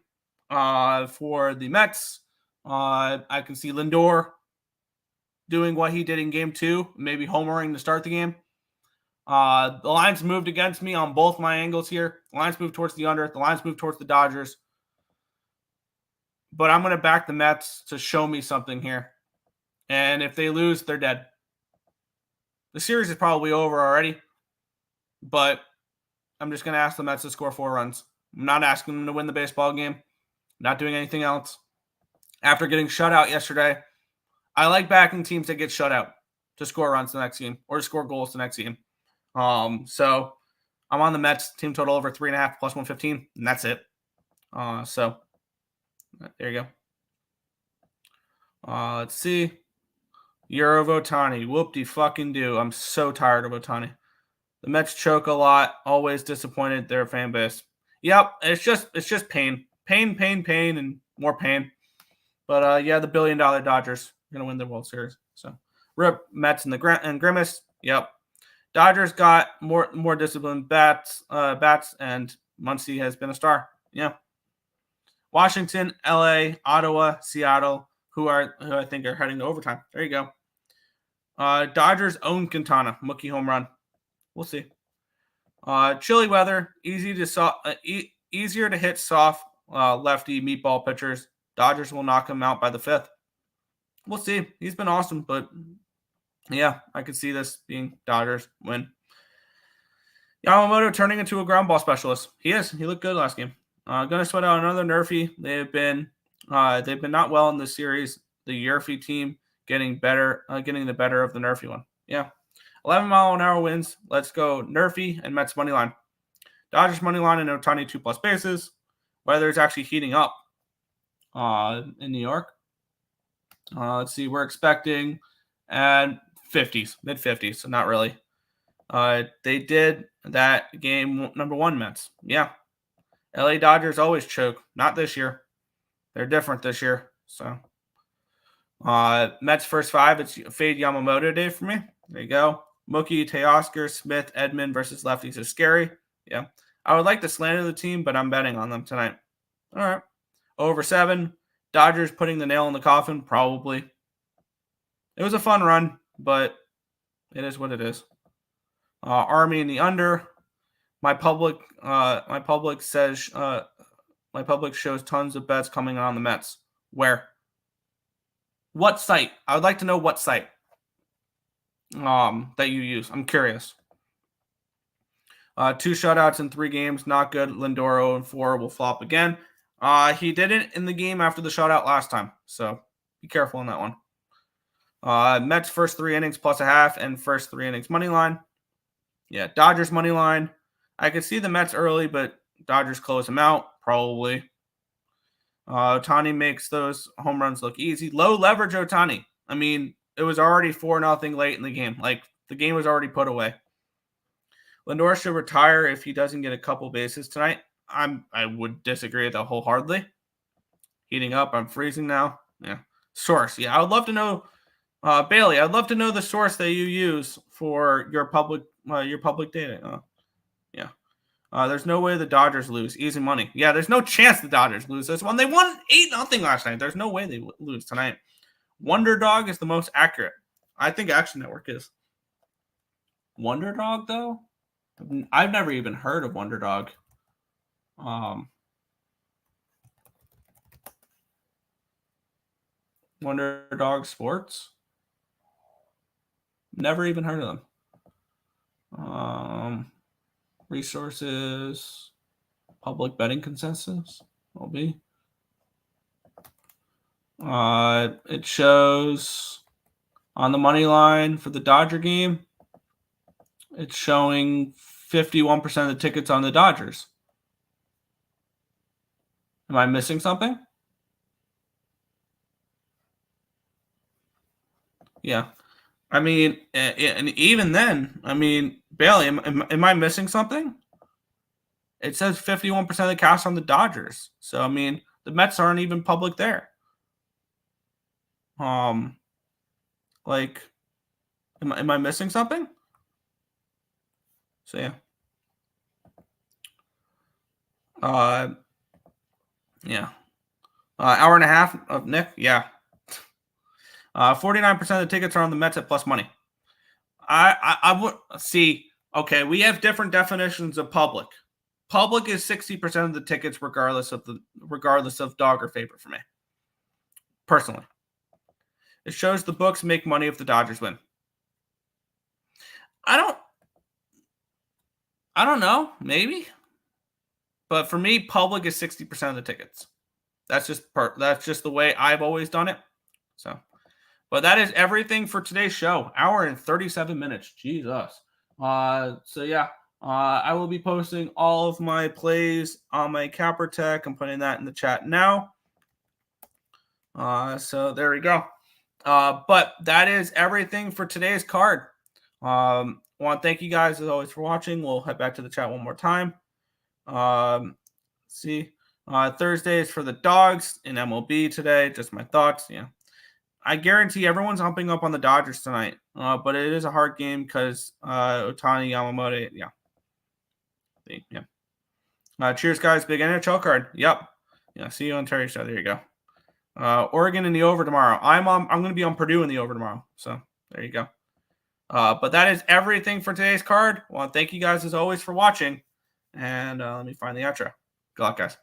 for the Mets. I can see Lindor doing what he did in game 2, maybe homering to start the game. The lines moved against me on both my angles here. The lines moved towards the under. The lines moved towards the Dodgers. But I'm going to back the Mets to show me something here. And if they lose, they're dead. The series is probably over already. But I'm just going to ask the Mets to score 4 runs. I'm not asking them to win the baseball game. Not doing anything else. After getting shut out yesterday, I like backing teams that get shut out to score runs the next game or to score goals the next game. So I'm on the Mets team total over 3.5 plus 115, and that's it. So there you go. Let's see. Year of Ohtani. Whoop-de-fucking-do. I'm so tired of Ohtani. The Mets choke a lot. Always disappointed their fan base. Yep, it's just pain. Pain, and more pain. But yeah, the $1 billion Dodgers are going to win the World Series. So rip Mets and Grimace. Yep. Dodgers got more disciplined bats, and Muncy has been a star. Yeah. Washington, LA, Ottawa, Seattle, who I think are heading to overtime. There you go. Dodgers own Quintana, Mookie home run. We'll see. Chilly weather, easier to hit soft lefty meatball pitchers. Dodgers will knock him out by the 5th. We'll see. He's been awesome, but yeah, I could see this being Dodgers win. Yamamoto turning into a ground ball specialist. He is. He looked good last game. Going to sweat out another Nerfy. They've been not well in this series. The Yerfy team getting the better of the Nerfy one. Yeah. 11-mile-an-hour winds. Let's go Nerfy and Mets money line. Dodgers money line and Ohtani 2+ bases. Weather is actually heating up in New York. Let's see. We're expecting at 50s, mid-50s, so not really. They did that game number 1 Mets. Yeah. LA Dodgers always choke. Not this year. They're different this year. So Mets first 5, it's fade Yamamoto day for me. There you go. Mookie, Teoscar, Smith, Edman versus lefties is scary. Yeah. I would like to slander the team, but I'm betting on them tonight. All right. Over 7. Dodgers putting the nail in the coffin, probably. It was a fun run, but it is what it is. Army in the under. My public says my public shows tons of bets coming on the Mets. Where? What site? I would like to know what site that you use. I'm curious. 2 shutouts in 3 games, not good. Lindor 0-4 will flop again. He didn't in the game after the shutout last time, so be careful on that one. Mets first 3 innings plus a half and first 3 innings money line. Yeah, Dodgers money line. I could see the Mets early, but Dodgers close them out, probably. Ohtani makes those home runs look easy. Low leverage Ohtani. I mean, it was already 4-0 late in the game. Like, the game was already put away. Lindor should retire if he doesn't get a couple bases tonight. I would disagree with that wholeheartedly. Heating up. I'm freezing now. Yeah. Source. Yeah, I would love to know, Bailey, I'd love to know the source that you use for your public data. Yeah. There's no way the Dodgers lose. Easy money. Yeah, there's no chance the Dodgers lose this one. They won 8-0 last night. There's no way they lose tonight. Wonder Dog is the most accurate. I think Action Network is. Wonder Dog, though? I've never even heard of Wonder Dog. Wonder Dog Sports? Never even heard of them. Resources, public betting consensus, MLB. It shows on the money line for the Dodger game, it's showing 51% of the tickets on the Dodgers. Am I missing something? Yeah. I mean, and even then, I mean, Bailey, am I missing something? It says 51% of the cash on the Dodgers. So, I mean, the Mets aren't even public there. Like, am I missing something? So, yeah. Yeah. Hour and a half of Nick. Yeah. 49% of the tickets are on the Mets at plus money. I would see. Okay, we have different definitions of public. Public is 60% of the tickets, regardless of dog or favorite for me. Personally, it shows the books make money if the Dodgers win. I don't know, maybe, but for me, public is 60% of the tickets. That's just the way I've always done it. So. But that is everything for today's show. Hour and 37 minutes. Jesus. So, yeah. I will be posting all of my plays on my CapperTek. I'm putting that in the chat now. So, there we go. But that is everything for today's card. I want to thank you guys, as always, for watching. We'll head back to the chat one more time. Thursday is for the dogs in MLB today. Just my thoughts. Yeah. I guarantee everyone's humping up on the Dodgers tonight, but it is a hard game because Ohtani, Yamamoto, yeah. Cheers, guys! Big NHL card. Yep. Yeah. See you on Terry's show. There you go. Oregon in the over tomorrow. I'm going to be on Purdue in the over tomorrow. So there you go. But that is everything for today's card. I want to thank you guys as always for watching, and let me find the outro. Good luck, guys.